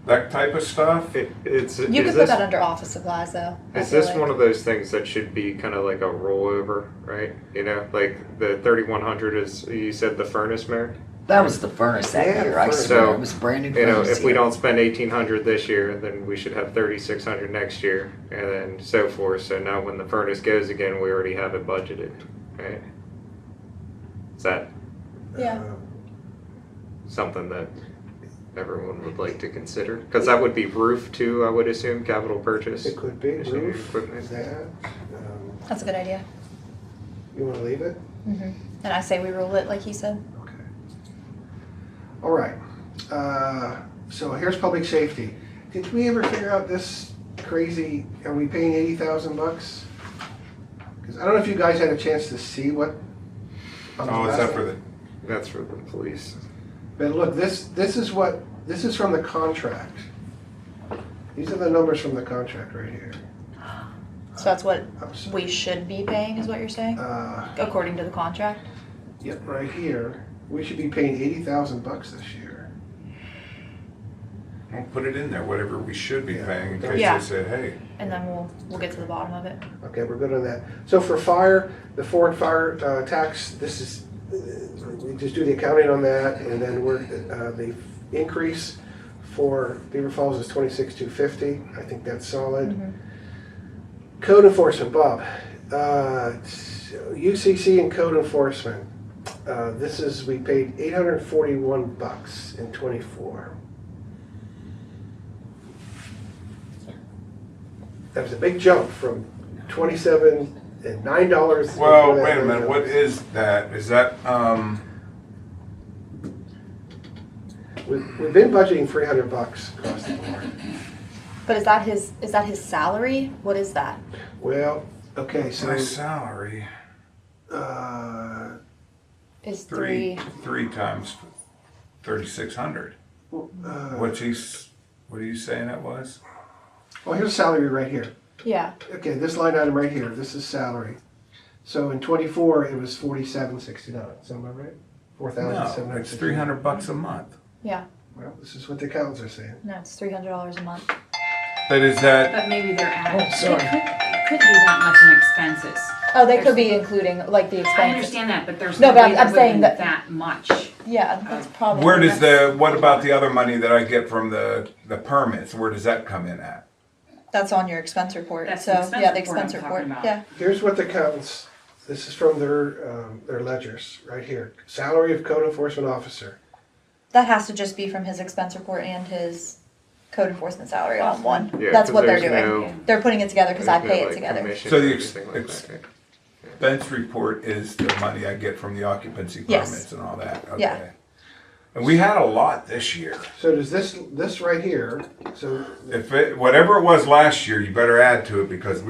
that type of stuff. It's You is could put this that under office supplies though. I is feel this like. one of those things that should be kind of like a rollover, right? You know, like the 3100 is you said the furnace, Mayor. That was the furnace that Yeah, year, I furnace. swear, So, it was a brand new You know, furnace if we here. don't spend 1800 this year, then we should have 3600 next year, and then so forth. So now when the furnace goes again, we already have it budgeted, right? Is that Yeah. something that everyone would like to consider? Because that would be roof too, I would assume, capital purchase. It could be Machinery, roof, equipment. that. That's a good idea. You wanna leave it? And I say we rule it like he said. Okay. All right, so here's public safety. Did we ever figure out this crazy, are we paying $80,000? Because I don't know if you guys had a chance to see what. on the Oh, is last that one. for the, That's for the police. But look, this is from the contract. These are the numbers from the contract right here. So that's what I'm sorry. we should be paying, is what you're saying, according to the contract. Yep, right here, we should be paying $80,000 this year. we'll put it in there, whatever we should be Yeah. paying in case Yeah. they said, hey. And then we'll get to the bottom of it. Okay, we're good on that. So for fire, the Ford fire tax, this is, we just do the accounting on that, and then the increase for Beaver Falls is $26,250. I think that's solid. Code enforcement, Bob. UCC and code enforcement. We paid $841 in '24. That was a big jump from $27 and $9. Well, before that, wait a minute, what is that? Is that, We've been budgeting $300 across the board. But is that his salary? What is that? Well, okay, so my salary? Is Three three? times 3,600. What are you saying that was? well, here's salary right here. Yeah. Okay, this line item right here, this is salary. So in '24, it was $47.69. Sound about right? No, $4,769. it's $300 a month. Yeah. Well, this is what the accountants are saying. No, it's $300 a month. But is that, But maybe they're adding, sorry. it could be that much in expenses. Oh, they could be including like the expenses. I understand that, but there's No, no but way I'm there saying would have that- been that much. Yeah, that's probably. where does what about the other money that I get from the permits? Where does that come in at? That's on your expense report. That's So the expense yeah, the report I'm expense talking report. about. Yeah. Here's what the accountants, this is from their ledgers, right here. Salary of code enforcement officer. That has to just be from his expense report and his code enforcement salary all in one. Yeah, That's 'cause what they're there's doing. no- They're putting it together because I There's no, pay it like, together. commission So or the anything like that, right? Expense report is the money I get from the occupancy Yes. permits and all that, okay. Yeah. And we had a lot this year. So does this right here, so Whatever it was last year, you better add to it because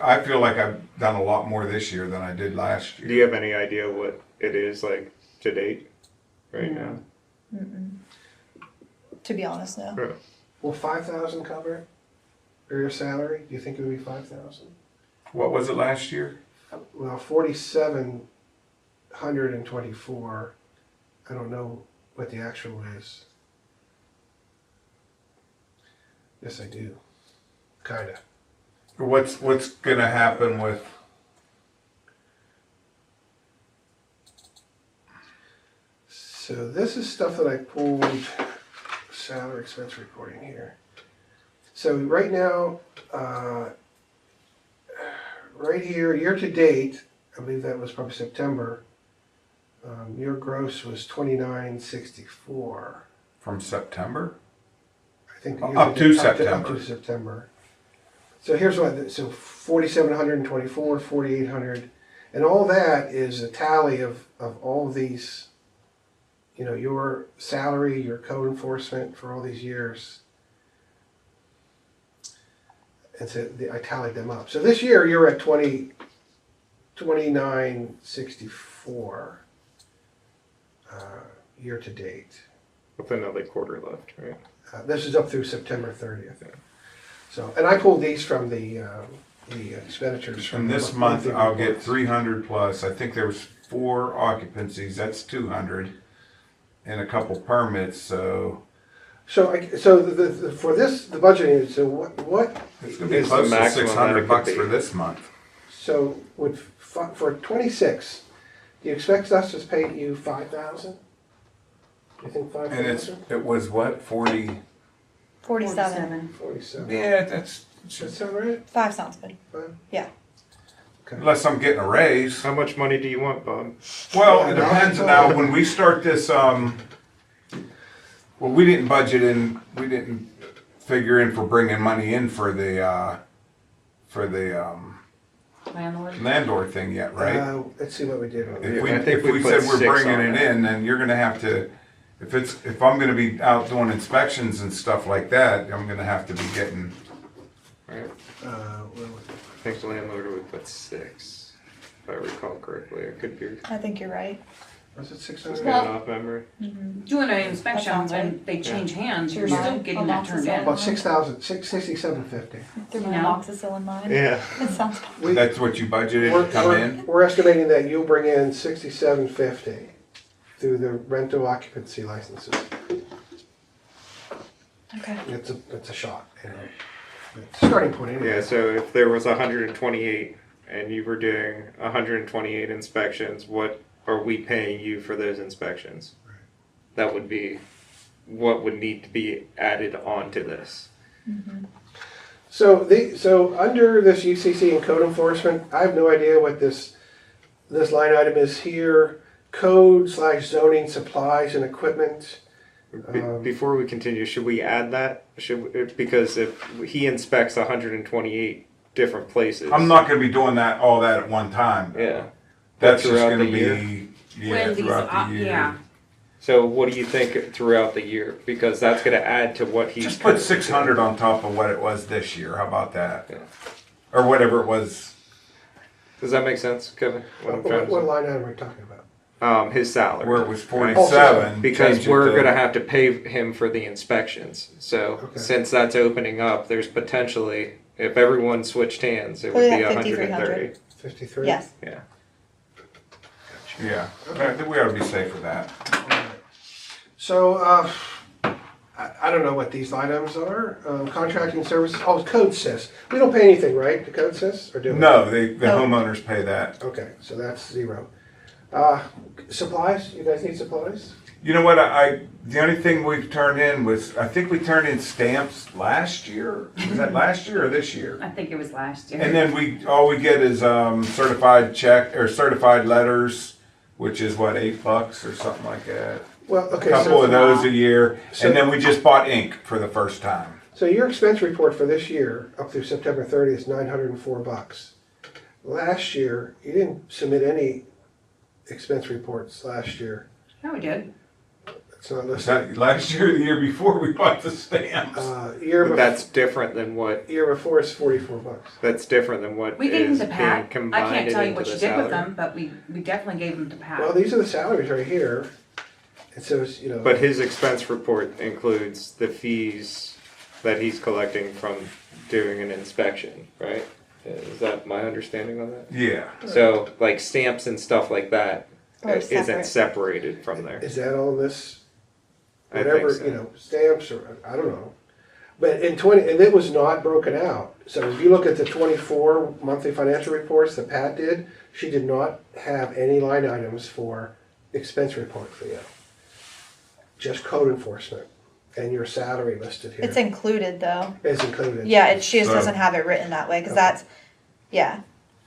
I feel like I've done a lot more this year than I did last Do year. you have any idea what it is like to date right now? To be honest, no. Yeah. will 5,000 cover it? Or your salary? Do you think it would be 5,000? What was it last year? Well, 4,724. I don't know what the actual is. Yes, I do. Kinda. What's gonna happen with, So this is stuff that I pulled, salary expense reporting here. So right now, right here, year to date, I believe that was probably September, your gross was 2964. from September? I think Up to September. Up to September. So here's what, so 4,724, 4,800, and all that is a tally of all of these, you know, your salary, your code enforcement for all these years. And so I tallied them up. So this year you're at 2964 year to date. With another quarter left, right? This is up through September 30th. So, and I pulled these from the expenditures from And this the month monthly I'll get reports. 300 plus, I think there was 4 occupancies, that's 200. And a couple permits, so So for this, the budgeting, so what, It's gonna be It's the close to maximum that it could $600 be. for this month. so for 26, do you expect us to pay you 5,000? You think And 5,000? it was what, 40? 47. 47. Yeah, that's, Does that sound right? 5 sounds good. Five? Yeah. unless I'm getting a raise. How much money do you want, Bob? Well, it depends now, when we start this, well, we didn't figure in for bringing money in for the Landlord. landlord thing yet, right? Let's see what we did on that. If we, I think if we we put said we're 6 bringing on it that. in, then you're gonna have to, if I'm gonna be out doing inspections and stuff like that, I'm gonna have to be getting, Right. Well, I think the landlord would put 6, if I recall correctly. It could be I think you're right. was it just 600? going off memory. Doing an inspection, sounds when right. they change hands, you're Yeah. still getting that turned in. About 6750. Threw my No. amoxicillin in mine. Yeah. It sounds that's what you budgeted to come in? We're estimating that you'll bring in 6750 through the rental occupancy licenses. okay. It's a shot, you know. It's a starting point anyway. Yeah, so if there was 128 and you were doing 128 inspections, what are we paying you for those inspections? That would be what would need to be added onto this. So under this UCC and code enforcement, I have no idea what this line item is here. Code/zoning supplies and equipment. Before we continue, should we add that? Because if he inspects 128 different places. I'm not gonna be doing all that at one time. Yeah. That's just Throughout gonna the year? be, yeah, When these, throughout the year. yeah, So what do you think throughout the year? Because that's going to add to what he's Just put 600 on top of what it was this year, how about that? Yeah. Or whatever it was. Does that make sense, Kevin? What I'm trying What to line item are we talking about? say? His salary. Where it was right? 47. Because change it we're to- going to have to pay him for the inspections. So Okay. since that's opening up, there's potentially, if everyone swithed hands, it Put would it be at 130. 53? Yes. Yeah. Yeah, I think we ought to be safe with that. So, I don't know what these line items are. Contracting services, code sys. We don't pay anything, right, to code sys, or do we? No, the No. homeowners pay that. Okay, so that's 0. Supplies, you guys need supplies? You know what, the only thing we've turned in was, I think we turned in stamps last year. Was that last year or this year? I think it was last year. And then all we get is certified check, or certified letters, which is what, $8 or something like that. Well, A okay, couple so, of those a year, So- and then we just bought ink for the first time. so your expense report for this year, up through September 30th, is $904. Last year, you didn't submit any expense reports last year. Yeah, we did. It's not Was listed. that last year or the year before we bought the stamps? Year But before, that's different than what, year before is $44. that's different than what We gave them is to being Pat. I combined can't tell you into what you the did with salary. them, but we definitely gave them to Well, Pat. these are the salaries right here. It says, you know. But his expense report includes the fees that he's collecting from doing an inspection, right? Is that my understanding on that? Yeah. So, like stamps and stuff like that Or isn't separate. separated from there. Is that all this? I think Whatever, so. you know, stamps or, I don't know. But in 20, and it was not broken out. So if you look at the 24 monthly financial reports that Pat did, she did not have any line items for expense report for you. Just code enforcement and your salary listed here It's included though. is included. Yeah, she just So- doesn't have it written that way because Okay. that's, yeah.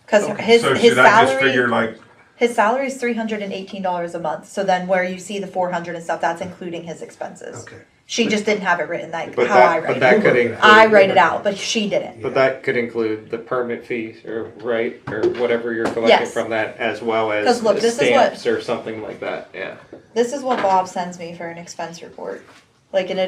Because Okay. his So his should I just salary figure like, his salary is $318 a month. So then where you see the 400 and stuff, that's including his expenses. Okay. She just didn't have it written like But how I that, write but that it. could include. I write it out, but she didn't. But that could include the permit fees, or right, or whatever you're collecting Yes. from that, as well as 'Cause look, the this is what- stamps or something like that. Yeah. This is what Bob sends me for an expense report. Like, and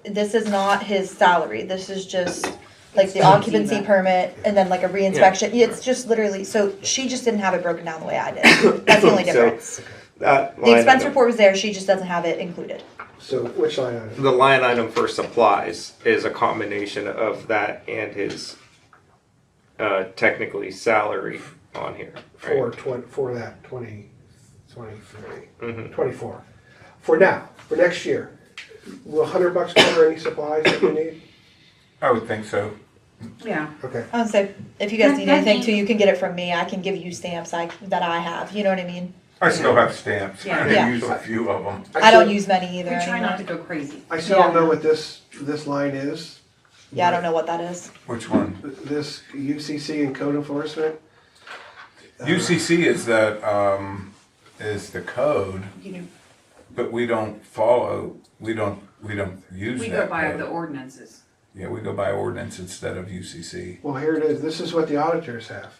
this is not his salary. This is just like the occupancy permit and then like a reinspection. It's just literally, so she just didn't have it broken down the way I did. That's the only So, difference. That The line expense item- report was there, she just doesn't have it included. So which line item? The line item for supplies is a combination of that and his technically salary on here. Right? For that 2023, Mhm. 24. For now, for next year. Will $100 cover any supplies that you need? I would think so. Yeah. Okay. I would say, if you guys need That anything means- too, you can get it from me. I can give you stamps that I have, you know what I mean? I still have stamps. Yeah. I Yeah. use a few of them. I don't still- use many either We try not to anymore. go crazy. I still don't Yeah. know what this line is. Yeah, I don't know what that is. Which one? This UCC and code enforcement. UCC is is the code, You know, but we don't follow, we don't use we that go by code. the ordinances. Yeah, we go by ordinance instead of UCC. Well, here it is. This is what the auditors have.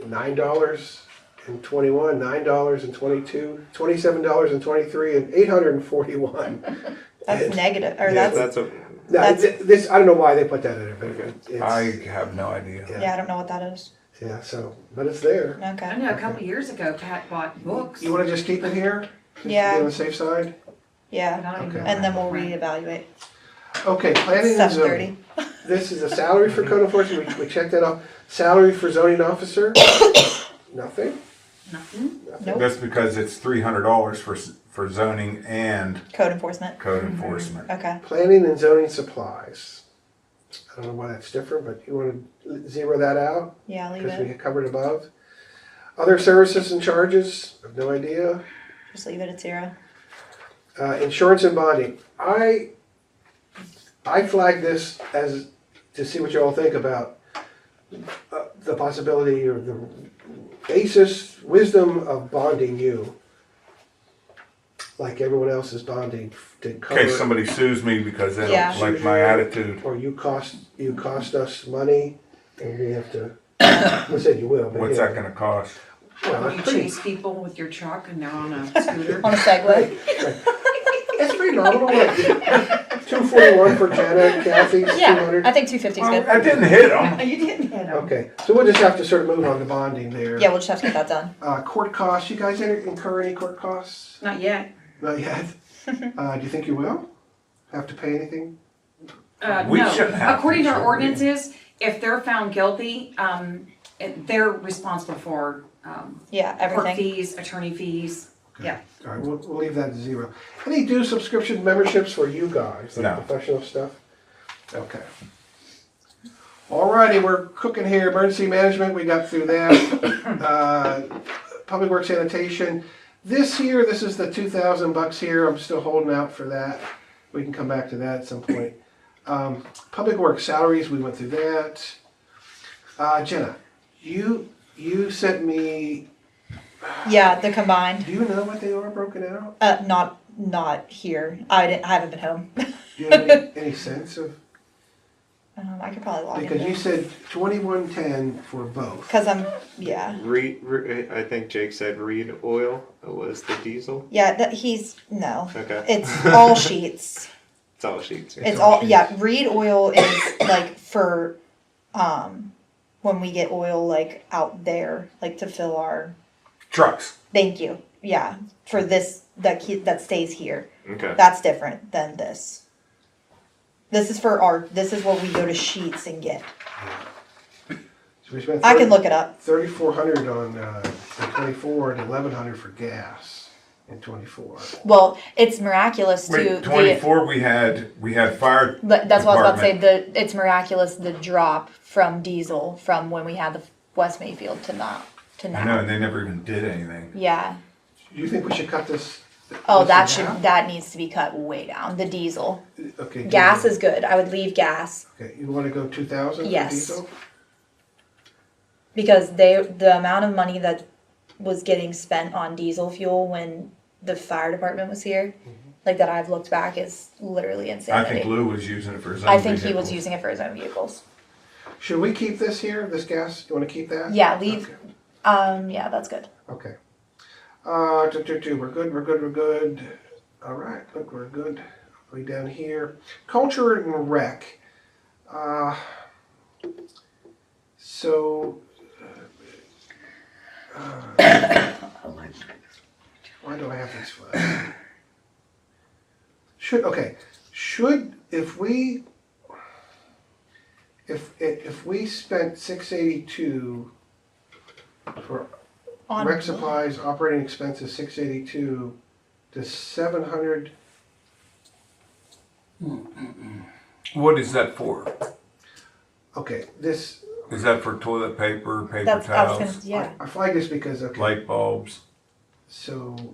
$9.21, $9.22, $27.23, and $841. That's negative, or Yeah, that's, That's a, Now, That's- this, I don't know why they put that in there, but it's, I have no idea. yeah, I don't know what that is. yeah, so, but it's there. I Okay. know a couple years ago, Pat bought books. You wanna just keep it here? Just to Yeah. Be on the safe side? Yeah, but I don't even Okay. and then we'll know. reevaluate. Okay, planning and Stuff zoning. dirty. This is a salary for code enforcement, we checked that off. Salary for zoning officer? Nothing? Nothing. Nope. That's because it's $300 for zoning and Code enforcement. code enforcement. Okay. Planning and zoning supplies. I don't know why that's different, but you wanna zero that out? Yeah, leave Because we it. had covered above. Other services and charges, I have no idea. Just leave it at 0. Insurance and bonding. I flagged this as, to see what you all think about the possibility or the basis, wisdom of bonding you, like everyone else is bonding to In cover. case somebody sues me because they Yeah. don't like my attitude, Or you cost us money, and we have to, I said you will, but what's yeah. that gonna cost? Well, When you it's pretty, chase people with your truck and they're on a scooter. On a Segway. it's pretty nominal, like $241 for Jenna, Kathy's Yeah, $200. I think 250 is good. I didn't hit them. You didn't hit him. Okay, so we'll just have to sort of move on to bonding there. Yeah, we'll just have to get that done. Court costs, you guys incur any court costs? Not yet. Not yet. Do you think you will? Have to pay anything? We No, shouldn't have according to to, our should we? ordinances, if they're found guilty, they're responsible for, Yeah, court everything. fees, attorney fees. Yeah. All right, we'll leave that at 0. Any due subscription memberships for you guys, like No. professional stuff? Okay. Alrighty, we're cooking here. Emergency management, we got through that. Public works sanitation. This is the $2,000 here. I'm still holding out for that. We can come back to that at some point. Public works salaries, we went through that. Jenna, you sent me, Yeah, the combined. do you know what they are broken out? Not here. I haven't been home. Do you have any sense of, I could probably log because in. you said 2110 for both. Because yeah. I think Jake said Reed Oil was the diesel. Yeah, no. Okay. It's all sheets. It's all sheets. It's all all, yeah, Reed oil is like for, when we get oil like out there, like to fill our, Trucks. thank you. Yeah, for this, that stays here. Okay. That's different than this. This is this is what we go to sheets and get. So we spent I can look it up. 3,400 on in 24 and 1,100 for gas in 24. Well, it's miraculous to Wait, 24, we had fire. That's what I was about to say. department. It's miraculous the drop from diesel from when we had the West Mayfield to now. I know, and they never even did anything. Yeah. Do you think we should cut this? Oh, this in half? that needs to be cut way down. The diesel. Okay. Gas is good. I would leave gas Okay, you want to go 2,000 for Yes. diesel? because the amount of money that was getting spent on diesel fuel when the fire department was here, like that I've looked back is literally I insanity. think Lou was using it for his own I think he was vehicle. using it for his own vehicles. Should we keep this here, this gas? You want to keep that? Yeah, leave. Okay. Yeah, that's good. Okay. We're good. All right, look, we're good. Way down here. Culture and rec. So, why do I have this flag? If we spent 682 for On rec supplies, operating expenses 682, does 700 What is that for? Okay, this, Is that for toilet paper, paper That's, I was towels, gonna, yeah. I flagged this because, okay, light bulbs? so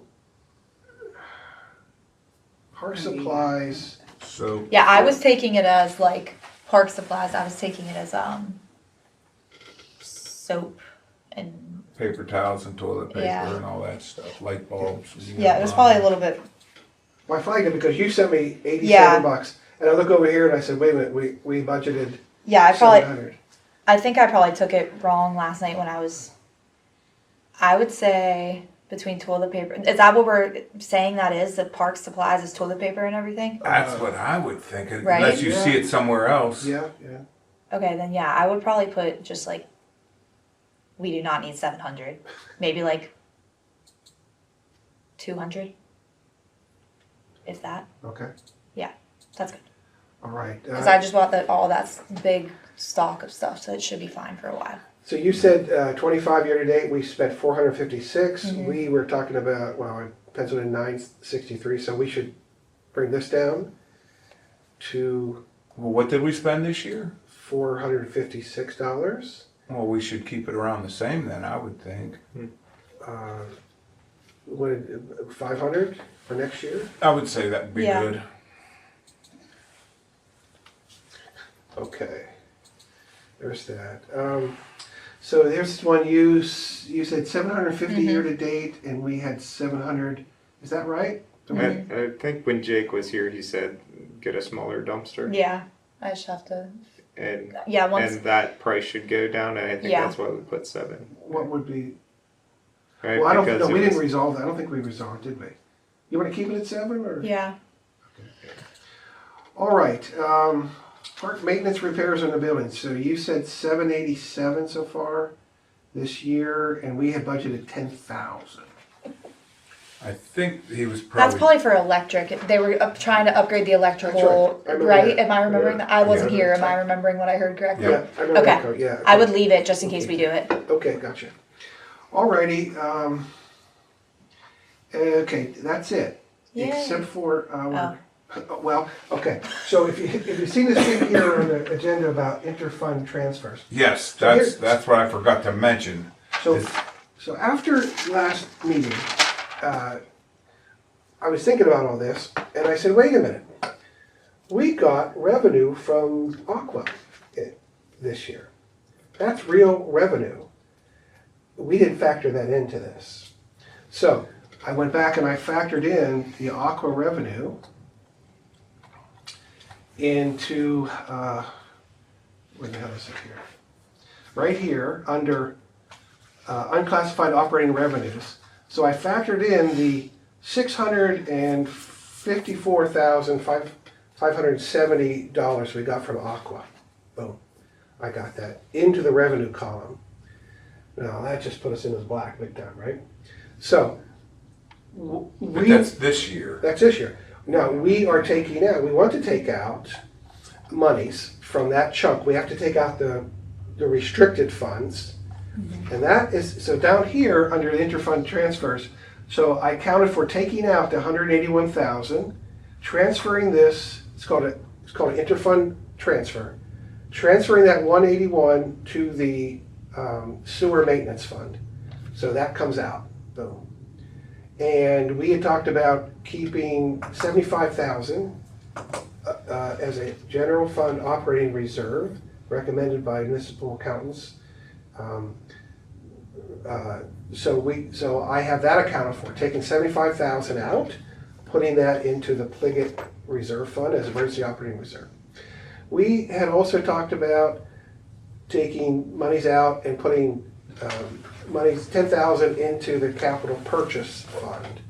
park supplies, So Yeah, I was taking it as like park supplies, I was taking it as, soap and, paper towels and toilet paper Yeah. and all that stuff, light bulbs. yeah, it was probably a little bit, well, I flagged it because you sent me Yeah. 87 bucks. And I look over here and I said, wait a minute, we budgeted yeah, I probably, 700. I think I probably took it wrong last night when I would say between toilet paper, is that what we're saying that is, the park supplies is toilet paper and everything? That's what I would think, Right? unless you Yeah. see it somewhere else. Yeah, yeah. Okay, then yeah, I would probably put just like, we do not need 700, maybe like 200. If that, Okay, that's good. all right. Cause I just bought all that big stock of stuff, so it should be fine for a while. So you said 25 year to date, we spent 456. Mhm. We were talking about, well, I penciled in 963, so we should bring this down to Well, what did we spend this year? $456. Well, we should keep it around the same then, I would think. What, 500 for next year? I would say that'd be Yeah. good. Okay, there's that. So there's one you said 750 year to date, and we had 700. Is that right? I think when Jake was here, he said get a smaller dumpster, Yeah, I just have to, and yeah, once, and that price should go down. And I think Yeah. that's why we put 7. What would be? Right? Well, I don't. Because No, it we didn't was- resolve that. I don't think we resolved, did we? You want to keep it at 7 or? yeah, All right. Park maintenance repairs in the building. So you said 787 so far this year, and we had budgeted 10,000. I think he was that's probably, probably for electric, they were trying to upgrade the electrical, I remember right? that. Am I remembering that? I wasn't Yeah. here, am I remembering what I heard correctly? Yeah, I remember that Okay. code, yeah. I would leave it just in case we do it. Okay, gotcha. Alrighty. Okay, that's it. Yay. Except for Oh. well, okay. So if you've seen this thing here on the agenda about interfund transfers. yes, So here- that's what I forgot to mention. So, Is- so after last meeting, I was thinking about all this, and I said, wait a minute. We got revenue from Aqua this year. That's real revenue. We didn't factor that into this. So I went back and I factored in the Aqua revenue into, where the hell is it here? Right here, under unclassified operating revenues. So I factored in the $654,570 we got from Aqua. Boom. I got that into the revenue column. Now that just put us in the black big time, right? So But that's this year. that's this year. Now we are taking out. We want to take out monies from that chunk. We have to take out the restricted funds, and that is so down here under the interfund transfers. So I counted for taking out the 181,000, transferring this. It's called an interfund transfer. Transferring that 181 to the sewer maintenance fund. So that comes out. Boom. And we had talked about keeping 75,000 as a general fund operating reserve recommended by municipal accountants. So I have that accounted for, taking 75,000 out, putting that into the Pliget Reserve Fund as emergency operating reserve. We had also talked about taking monies out and putting monies, 10,000 into the capital purchase fund,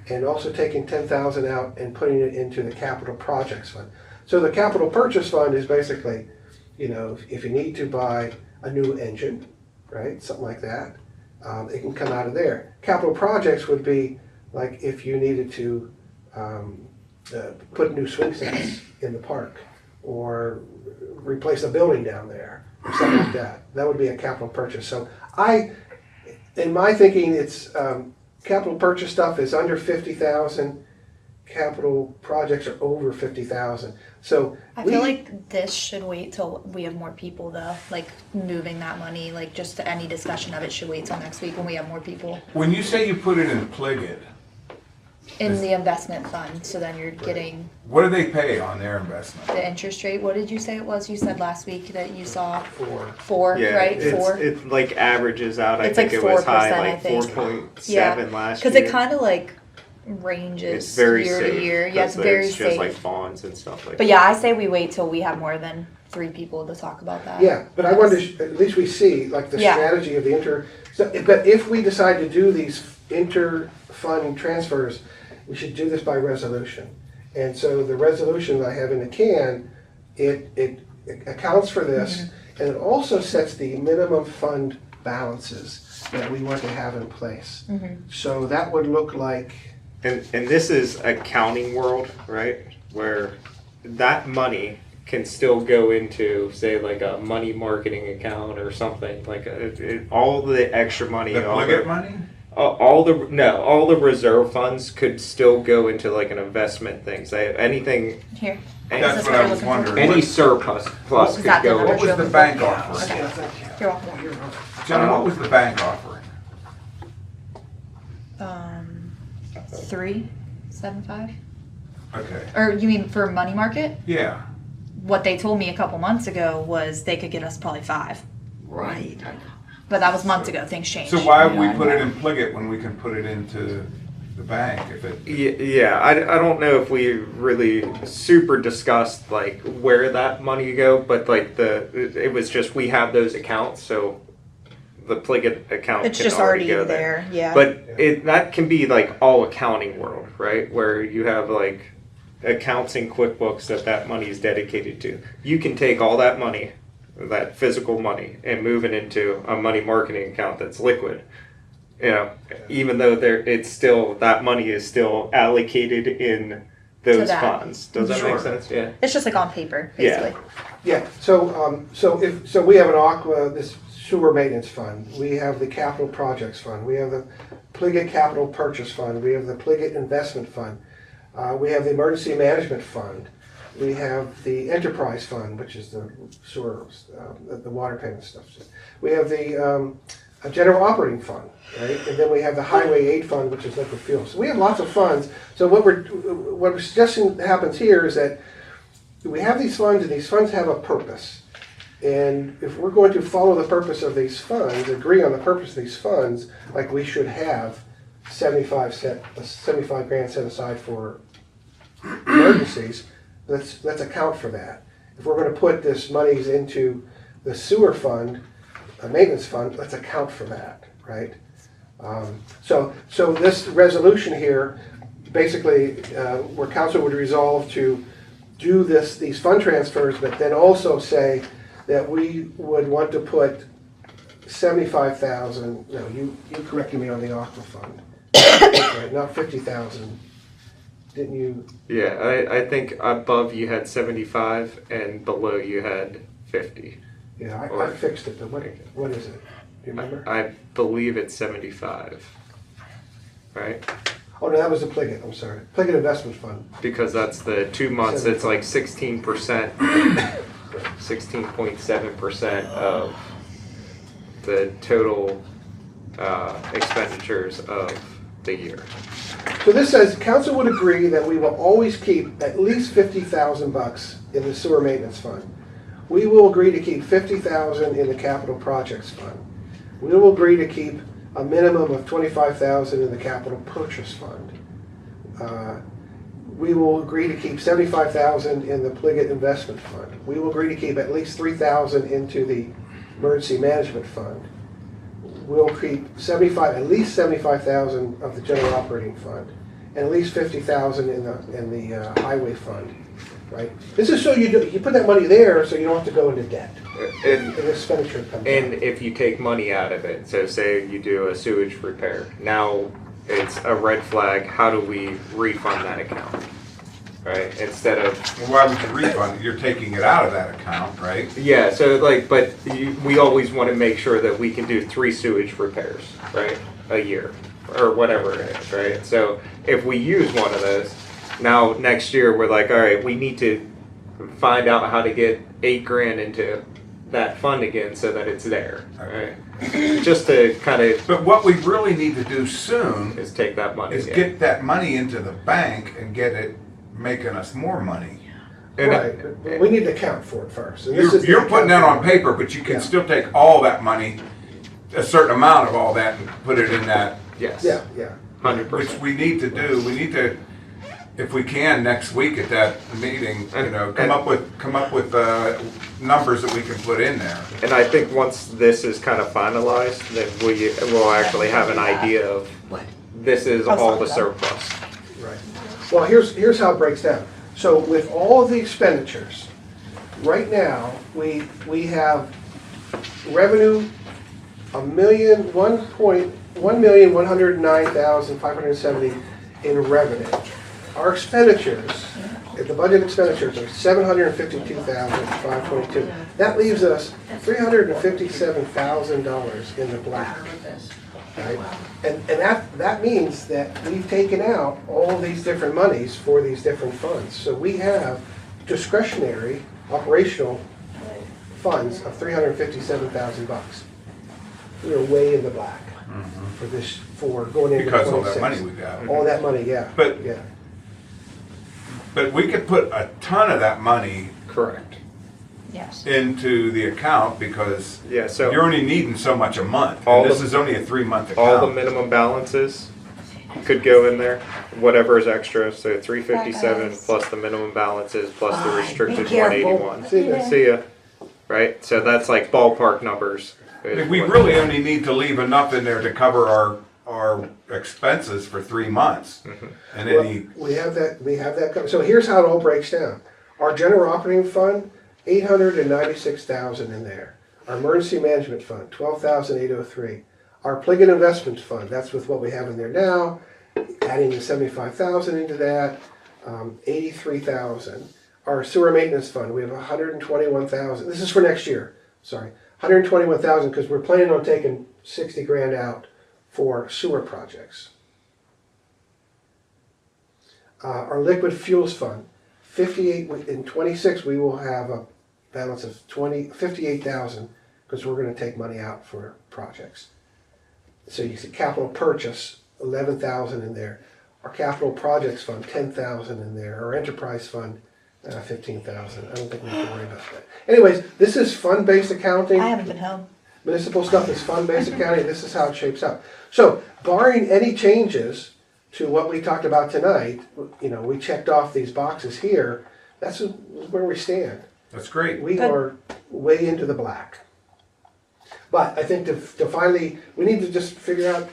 and also taking 10,000 out and putting it into the capital projects fund. So the capital purchase fund is basically, you know, if you need to buy a new engine, right, something like that, it can come out of there. Capital projects would be like if you needed to put new swing sets in the park, or replace a building down there, or something like that. That would be a capital purchase. So in my thinking, it's capital purchase stuff is under 50,000. capital projects are over 50,000. So I we, feel like this should wait till we have more people though, like moving that money, like just any discussion of it should wait till next week when we have more people When you say you put it in Pliget, in the investment fund, so then you're getting what do they pay on their investment? the interest rate. What did you say it was? You said last week that you saw for four, Yeah, right? it's, Four. it like averages out. It's I think like it was 4%, high, I like think. 4.7 last year. Because it kind of like ranges It's very year safe. to year. Yeah, it's 'cause very it's safe. just like bonds and stuff like But that. yeah, I say we wait till we have more than 3 people to talk about that. Yeah, but I wanted to, at least we see like the Yeah. strategy of the but if we decide to do these inter-fund transfers, we should do this by resolution. And so the resolution I have in the can, it accounts for this, and it also sets the minimum fund balances that we want to have in place. So that would look like, And this is accounting world, right? Where that money can still go into, say, like a money marketing account or something. Like all the extra money, The all Pliget the, money? all the reserve funds could still go into like an investment thing. Say anything, Here. That's Is this what you're I was looking for? wondering. any surplus plus Is could that the go. number? What was the bank offering? Okay. You're welcome. John, what was the bank offering? 375? Okay. Or you mean for money market? Yeah. What they told me a couple months ago was they could get us probably 5. Right. But that was months ago. Things changed. So why would we put it in Pliget when we can put it into the bank if it? Yeah, I don't know if we really super discussed like where that money go, but like it was just we have those accounts, so the Pliget account It's can just already go there. Yeah. But that can be like all accounting world, right? Where you have like accounts in QuickBooks that money is dedicated to. You can take all that money, that physical money, and move it into a money marketing account that's liquid. You know, even though it's still, that money is still allocated in those that. funds. Does that Sure. make sense? Yeah. It's just like on paper, Yeah. basically. yeah, so we have an aqua, this sewer maintenance fund, we have the capital projects fund, we have the Pliget capital purchase fund, we have the Pliget investment fund, we have the emergency management fund, we have the enterprise fund, which is the sewer, the water payment stuff. We have the a general operating fund, right? And then we have the highway aid fund, which is liquid fuel. So we have lots of funds. So what we're suggesting happens here is that we have these funds, and these funds have a purpose. And if we're going to follow the purpose of these funds, agree on the purpose of these funds, like we should have 75 grand set aside for emergencies, let's account for that. If we're going to put this monies into the sewer fund, a maintenance fund, let's account for that, right? So this resolution here, basically, where council would resolve to do these fund transfers, but then also say that we would want to put 75,000. No, you corrected me on the aqua fund, right, not 50,000. Didn't you? Yeah, I think above you had 75 and below you had 50. Yeah, I fixed it, but what is it? Do you remember? I believe it's 75, right? Oh, no, that was the Pliget, I'm sorry. Pliget Investment Fund. Because that's the 2 months, it's like 16%, 16.7% of the total expenditures of the year. So this says, council would agree that we will always keep at least 50,000 bucks in the sewer maintenance fund. We will agree to keep 50,000 in the capital projects fund. We will agree to keep a minimum of 25,000 in the capital purchase fund. We will agree to keep 75,000 in the Pliget investment fund. We will agree to keep at least 3,000 into the emergency management fund. We'll keep at least 75,000 of the general operating fund, and at least 50,000 in the highway fund. Right. This is so you put that money there, so you don't have to go into debt. And The expenditure comes And down. if you take money out of it, so say you do a sewage repair, now it's a red flag. How do we refund that account? Right? Instead of, Well, why would you refund it? You're taking it out of that account, right? yeah, so like, but we always want to make sure that we can do 3 sewage repairs, right? A year, or whatever it is, right? So if we use one of those, Now next year we're like, all right, we need to find out how to get $8,000 into that fund again so that it's there, right? Just to kind of But what we really need to do soon is take that money. is yeah. get that money into the bank and get it making us more money. And Right, but we need to account for it first. And this is the You're putting that on account. paper, but you can Yeah. still take all that money, a certain amount of all that, and put it in that, yes, Yeah, yeah. 100%. which we need to do. We need to, if we can, next week at that meeting, you know, come up with numbers that we can put in there. And I think once this is kind of finalized, then we will actually have an idea of What? this is I'll all stop the that. surplus. Right. Well, here's how it breaks down. So with all of the expenditures, right now, we have revenue, $1,109,570 in revenue. Our expenditures, the budget expenditures are $752,522. That leaves us $357,000 in the black. Right? And that means that we've taken out all these different monies for these different funds. So we have discretionary operational funds of $357,000. We are way in the black for this, for going into 26. Because all that money we got. All that money, yeah. But- Yeah. But we could put a ton of that money Correct. Yes. into the account because Yeah, so you're only needing so much a month. All And this the- is only a 3-month all the account. minimum balances could go in there, whatever is extra, so 357 Bye, guys. plus the minimum balances plus the Bye. restricted Be careful. 181. See ya. See ya. Right, so that's like ballpark numbers. We really only need to leave enough in there to cover our expenses for 3 months. And Well, any, we have that covered. So here's how it all breaks down. Our general operating fund, $896,000 in there. Our emergency management fund, $12,803. Our Pliget investments fund, that's with what we have in there now, adding the $75,000 into that, $83,000. Our sewer maintenance fund, we have $121,000. This is for next year, sorry. $121,000 because we're planning on taking $60,000 out for sewer projects. Our liquid fuels fund, 58, in 26, we will have a balance of 58,000 because we're gonna take money out for projects. So you see capital purchase, 11,000 in there. Our capital projects fund, 10,000 in there. Our enterprise fund, 15,000. I don't think we have to worry about that. Anyways, this is fund-based accounting. I haven't been home. Municipal stuff is fund-based accounting, this is how it shapes up. So barring any changes to what we talked about tonight, you know, we checked off these boxes here, that's where we stand. that's great. We Good. are way into the black. But I think to finally, we need to just figure out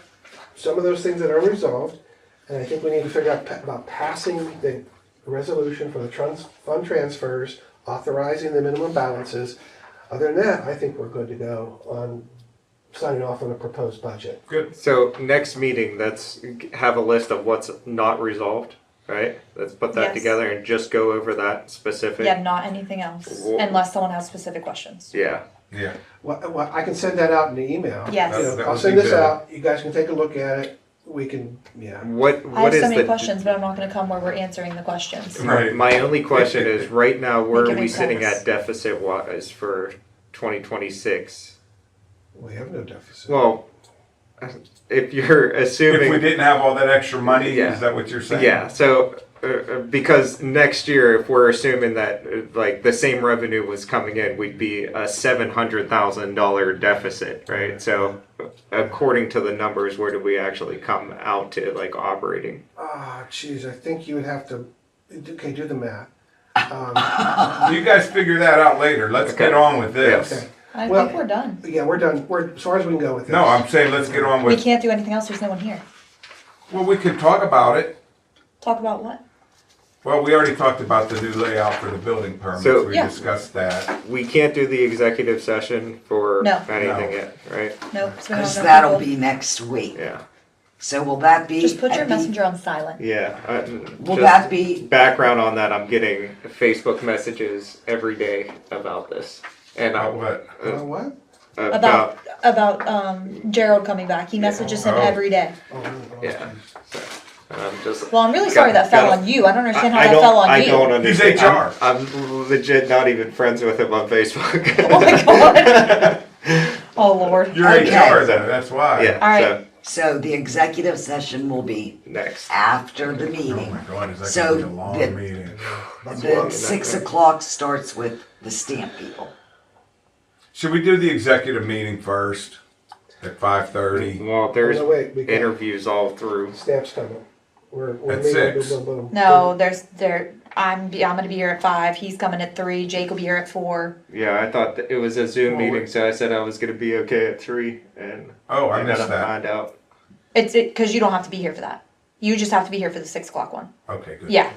some of those things that are unresolved, and I think we need to figure out about passing the resolution for the fund transfers, authorizing the minimum balances. Other than that, I think we're good to go on signing off on a proposed budget. Good. So next meeting, let's have a list of what's not resolved, right? Let's put that Yes. together and just go over that specific. Yeah, not anything else, Well- unless someone has specific questions. Yeah. Yeah. Well, I can send that out in the email. Yes. You know, That I'll would send be this good. out, you guys can take a look at it, we can, yeah. What I have is so many the questions, but I'm not gonna come where we're answering the questions. Right. My only question is, right now, where Make are it we make sitting sense. at deficit wise for 2026? We have no deficit. Well, if you're If we assuming, didn't have all that extra money, Yeah. is that what you're saying? yeah, so because next year, if we're assuming that like the same revenue was coming in, we'd be a $700,000 deficit, right? So according to the numbers, where do we actually come out to like operating? Ah, geez, I think you would have to, okay, do the math. You guys figure that out later. Let's Okay. get on with this. Okay, I Well- think we're done. yeah, we're done, we're, as far as we can go with this. No, I'm saying let's get on We with, can't do anything else, there's no one here. well, we can talk about it. Talk about what? Well, we already talked about the new layout for the building permits. So- We Yeah. discussed that. We can't do the executive session for No. anything No. yet, right? Nope. so we don't Because know that'll people. be next week. Yeah, So will that be? Just put your at the- messenger on silent. yeah. Will Just that be, background on that? I'm getting Facebook messages every day about this, and About what? What? About Gerald coming back. He messages him Oh. every day. Oh, yeah. And I'm just. Well, I'm really sorry that fell gotta- on you. I don't understand how I that don't- fell on I you. don't He's understand. HR. I'm legit not even friends with him on Facebook. Oh my god. Oh lord. You're Okay. HR though, that's why. Yeah, All right. so So the executive session will be next. after the Oh meeting. my God, is that So gonna be a long the- meeting? The 6 o'clock starts with the stamp people. Should we do the executive meeting first at 5:30? Well, there's Oh, no, wait, we got- interviews all through. Stamps coming. We're At meeting, 6. boom, boom, boom. No, I'm gonna be here at 5. He's coming at 3. Jake will be here at 4. Yeah, I thought that it was a Zoom Well, meeting, so I said I was gonna be okay at 3, and Oh, I I missed gotta that. find out. Because you don't have to be here for that. You just have to be here for the 6 o'clock one. Okay, good. Yeah.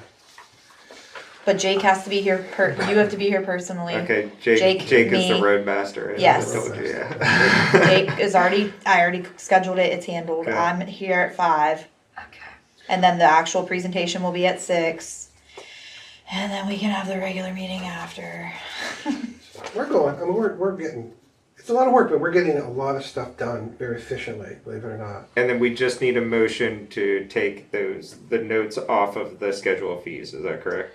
But Jake has to be here. You have to be here personally. Okay, Jake Jake, is the me. roadmaster. I Yes. told you, yeah. Jake is I already scheduled it. It's handled. Okay. I'm here at 5. Okay. And then the actual presentation will be at 6. And then we can have the regular meeting after. We're going, I mean, we're getting, it's a lot of work, but we're getting a lot of stuff done very efficiently, believe it or not. And then we just need a motion to take the notes off of the schedule of fees. Is that correct?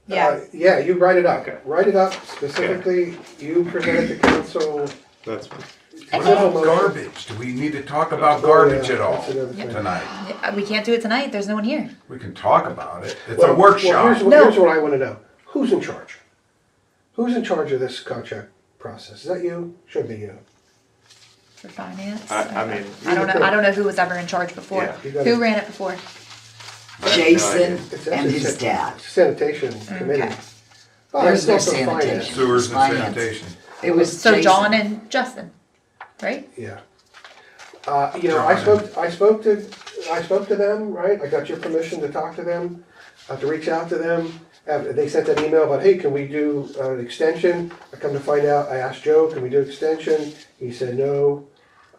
Yeah. Yeah, you write it up. Okay. Write it up specifically, you present it to council. That's fine. What about garbage? Do we need to talk about garbage at all That's another thing. tonight? We can't do it tonight. There's no one here. We can talk about it. It's Well, a workshop. Here's what I wanna know. Who's in charge? Who's in charge of this contract process? Is that you? Should be you. For finance. I mean, I don't know. I don't know who was ever in charge before. Yeah, you gotta- Who ran it before? Jason It's and actually his dad. Sanitation committee. Okay. Oh, There's no it's also finance. sanitation. Sewers and Finance. sanitation. It was So Jason. John and Justin, right? Yeah. You know, I spoke to them, right? I got your permission to talk to them, to reach out to them. They sent that email about, hey, can we do an extension? I come to find out, I asked Joe, can we do extension? He said no.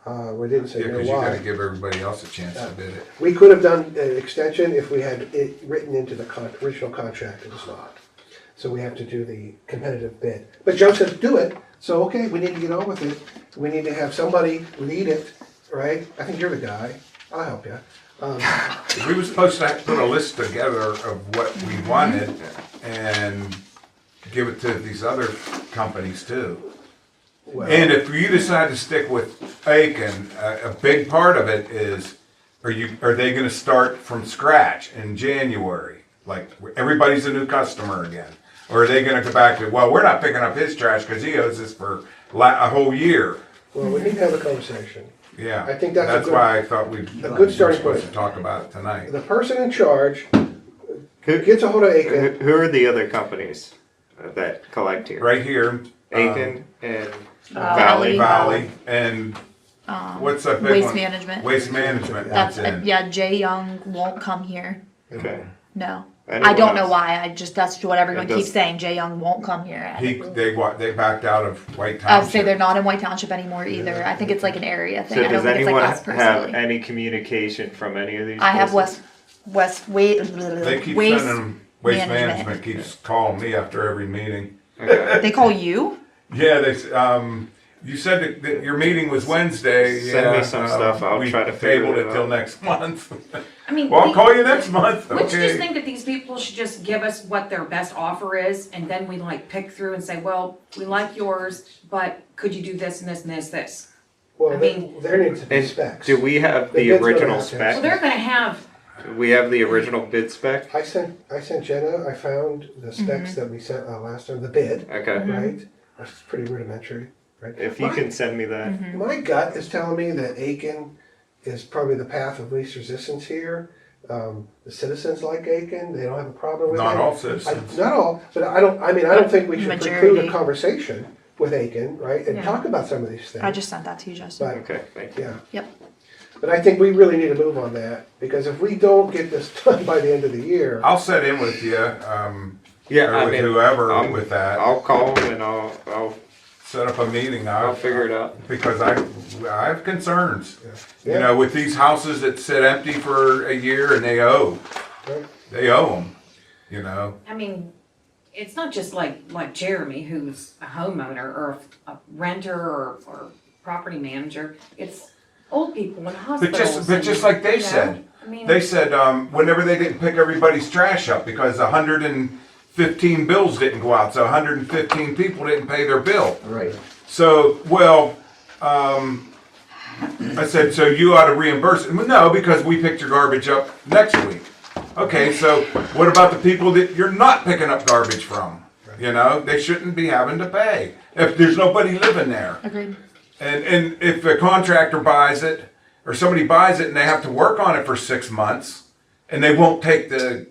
We didn't say Yeah, no because you gotta why. give everybody else a chance to bid it. We could have done an extension if we had it written into the original contract. It was not. So we have to do the competitive bid. But Joe said, do it. So, okay, we need to get on with it. We need to have somebody lead it, right? I think you're the guy. I'll help you. We were supposed to put a list together of what we wanted and give it to these other companies too. And if you decide to stick with Aiken, a big part of it is, are they gonna start from scratch in January? Like, everybody's a new customer again? Or are they gonna go back to, well, we're not picking up his trash because he owes us for a whole year? Well, we need to have a conversation. Yeah. I think that's a good- why I thought we good were starting supposed point. to talk about it tonight. The person in charge Who, gets a hold of Aiken. who are the other companies that collect here? Right here. Aiken and Valley. Valley, and what's that big Waste one? management. Waste management. That's in. yeah. Jay Young won't come here. Okay. No. Anyone I don't know else? why. That's what everyone It does- keeps saying. Jay Young won't come here. They backed out of White I would say Township. they're not in White Township anymore either. I think it's like an area thing. So I does don't think it's anyone like us have personally. any communication from any of these? I have places? Waste They keep Waste sending them. Waste Management. management keeps calling me after every meeting. Okay. They call you? Yeah, you said that your meeting was Wednesday. Send me some stuff. I'll we try to figure tabled it it till out. next month. I mean, Well, I'll call you next month. wouldn't you just Okay. think that these people should just give us what their best offer is, and then we like pick through and say, well, we like yours, but could you do this and this and this? Well, I mean- there needs to be And specs. do we have The the bid's gonna original have to- Well, spec? they're gonna have, Do we have the original bid spec? I sent Jenna, I found the specs that we sent last time, the bid, Okay. right? That's pretty rudimentary, right? If you can send me that. My gut is telling me that Aiken is probably the path of least resistance here. The citizens like Aiken, they don't have a problem with it. Not all citizens. Not all, but I don't think we should preclude Majority. a conversation with Aiken, right? And Yeah. talk about some of these things. I just sent that to you, Justin. But, Okay, thank you. yeah. Yep. But I think we really need to move on that, because if we don't get this done by the end of the year, I'll set in with you, Yeah, or I with mean, whoever I'm- with that. I'll call them and I'll Set up a meeting. I'll figure it out. Because I have concerns. Yeah. You know, with these houses that sit empty for a year and they owe them, you know. I mean, it's not just like Jeremy, who's a homeowner or a renter or property manager. It's old people in hospitals. But just like they you know? said, I mean, They said, whenever they didn't pick everybody's trash up because 115 bills didn't go out, so 115 people didn't pay their bill. Right. So, well, I said, so you ought to reimburse it. Well, no, because we picked your garbage up next week. Okay, so what about the people that you're not picking up garbage from? You know, they shouldn't be having to pay if there's nobody living there. Agreed. And if a contractor buys it, or somebody buys it and they have to work on it for 6 months, and they won't take the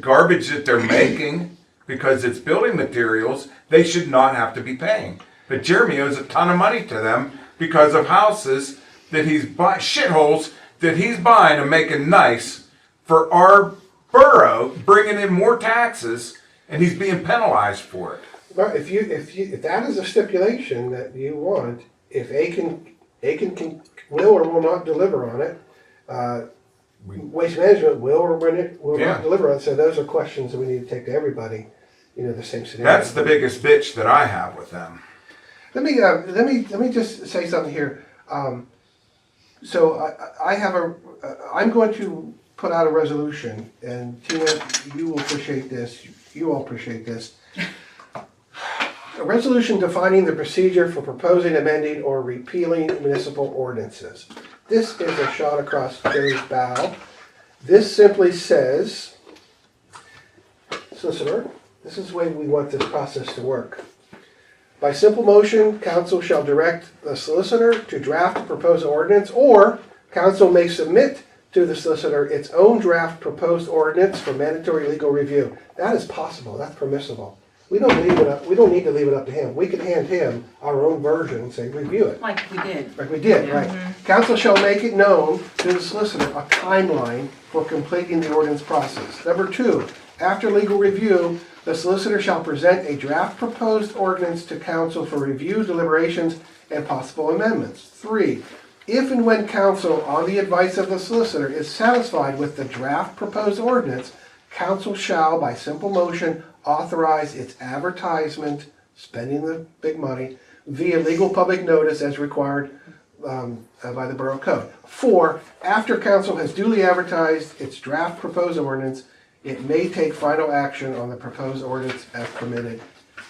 garbage that they're making because it's building materials, they should not have to be paying. But Jeremy owes a ton of money to them because of houses that he's buying, shitholes that he's buying and making nice for our borough, bringing in more taxes, and he's being penalized for it. Well, if that is a stipulation that you want, if Aiken will or will not deliver on it, Waste Management will or will Yeah. not deliver on it, so those are questions that we need to take to everybody, the same scenario. That's the biggest bitch that I have with them. Let me just say something here. So I'm going to put out a resolution, and Tina, you will appreciate this, you all appreciate this. A resolution defining the procedure for proposing, amending, or repealing municipal ordinances. This is a shot across Joe's bow. This simply says, solicitor, this is the way we want this process to work. By simple motion, council shall direct the solicitor to draft a proposed ordinance, or council may submit to the solicitor its own draft proposed ordinance for mandatory legal review. That is possible, that's permissible. We don't need to leave it up to him. We can hand him our own version and say, review it. like we did. Like we did, right. Council shall make it known to the solicitor a timeline for completing the ordinance process. Number 2, after legal review, the solicitor shall present a draft proposed ordinance to council for review, deliberations, and possible amendments. 3, if and when council, on the advice of the solicitor, is satisfied with the draft proposed ordinance, council shall, by simple motion, authorize its advertisement, spending the big money, via legal public notice as required by the Borough Code. 4, after council has duly advertised its draft proposed ordinance, it may take final action on the proposed ordinance as permitted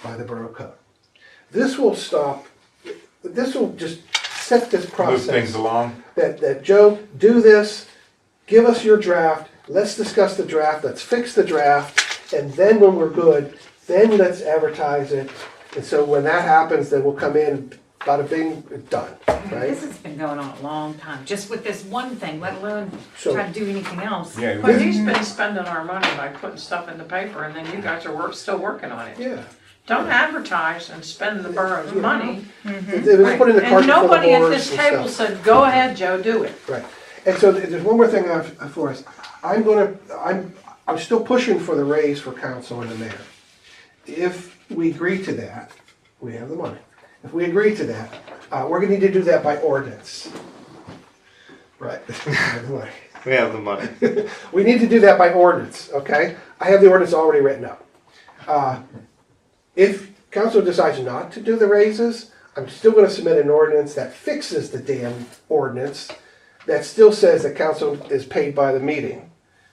by the Borough Code. This will just set this process. Move things along. That Joe, do this, give us your draft, let's discuss the draft, let's fix the draft, and then when we're good, then let's advertise it. And so when that happens, then we'll come in, bada bing, done, right? This has been going on a long time, just with this one thing, let alone So- try to do anything else. Yeah, But he's been spending our money by putting stuff in the paper, and then you guys are still working on it. Yeah. Don't advertise and spend the borough's money. It was put in the cart And before the nobody at horse this and table stuff. said, go ahead, Joe, do it. Right. And so there's one more thing I have for us. I'm still pushing for the raise for council and the mayor. If we agree to that, we have the money. If we agree to that, we're gonna need to do that by ordinance. Right. We have the money. We have the money. We need to do that by ordinance, okay? I have the ordinance already written up. If council decides not to do the raises, I'm still gonna submit an ordinance that fixes the damn ordinance that still says that council is paid by the meeting,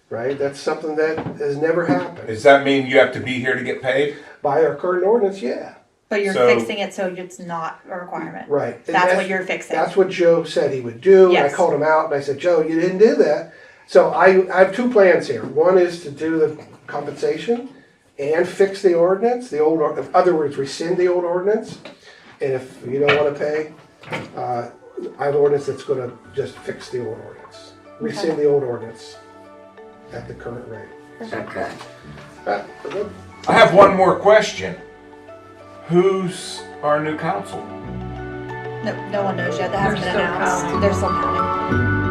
right? That's something that has never happened. Does that mean you have to be here to get paid? By our current ordinance, yeah, But you're So- fixing it so it's not a requirement. right. And That's what you're fixing. That's what Joe said he would do, and I Yes. called him out, and I said, Joe, you didn't do that. So I have 2 plans here. One is to do the compensation and fix the ordinance, in other words, rescind the old ordinance. And if you don't wanna pay, I have an ordinance that's gonna just fix the old ordinance. Rescind the old ordinance at the current rate. Okay. We're good? I have one more question. Who's our new council? No one knows yet. That hasn't They're been still announced. counting. They're still counting.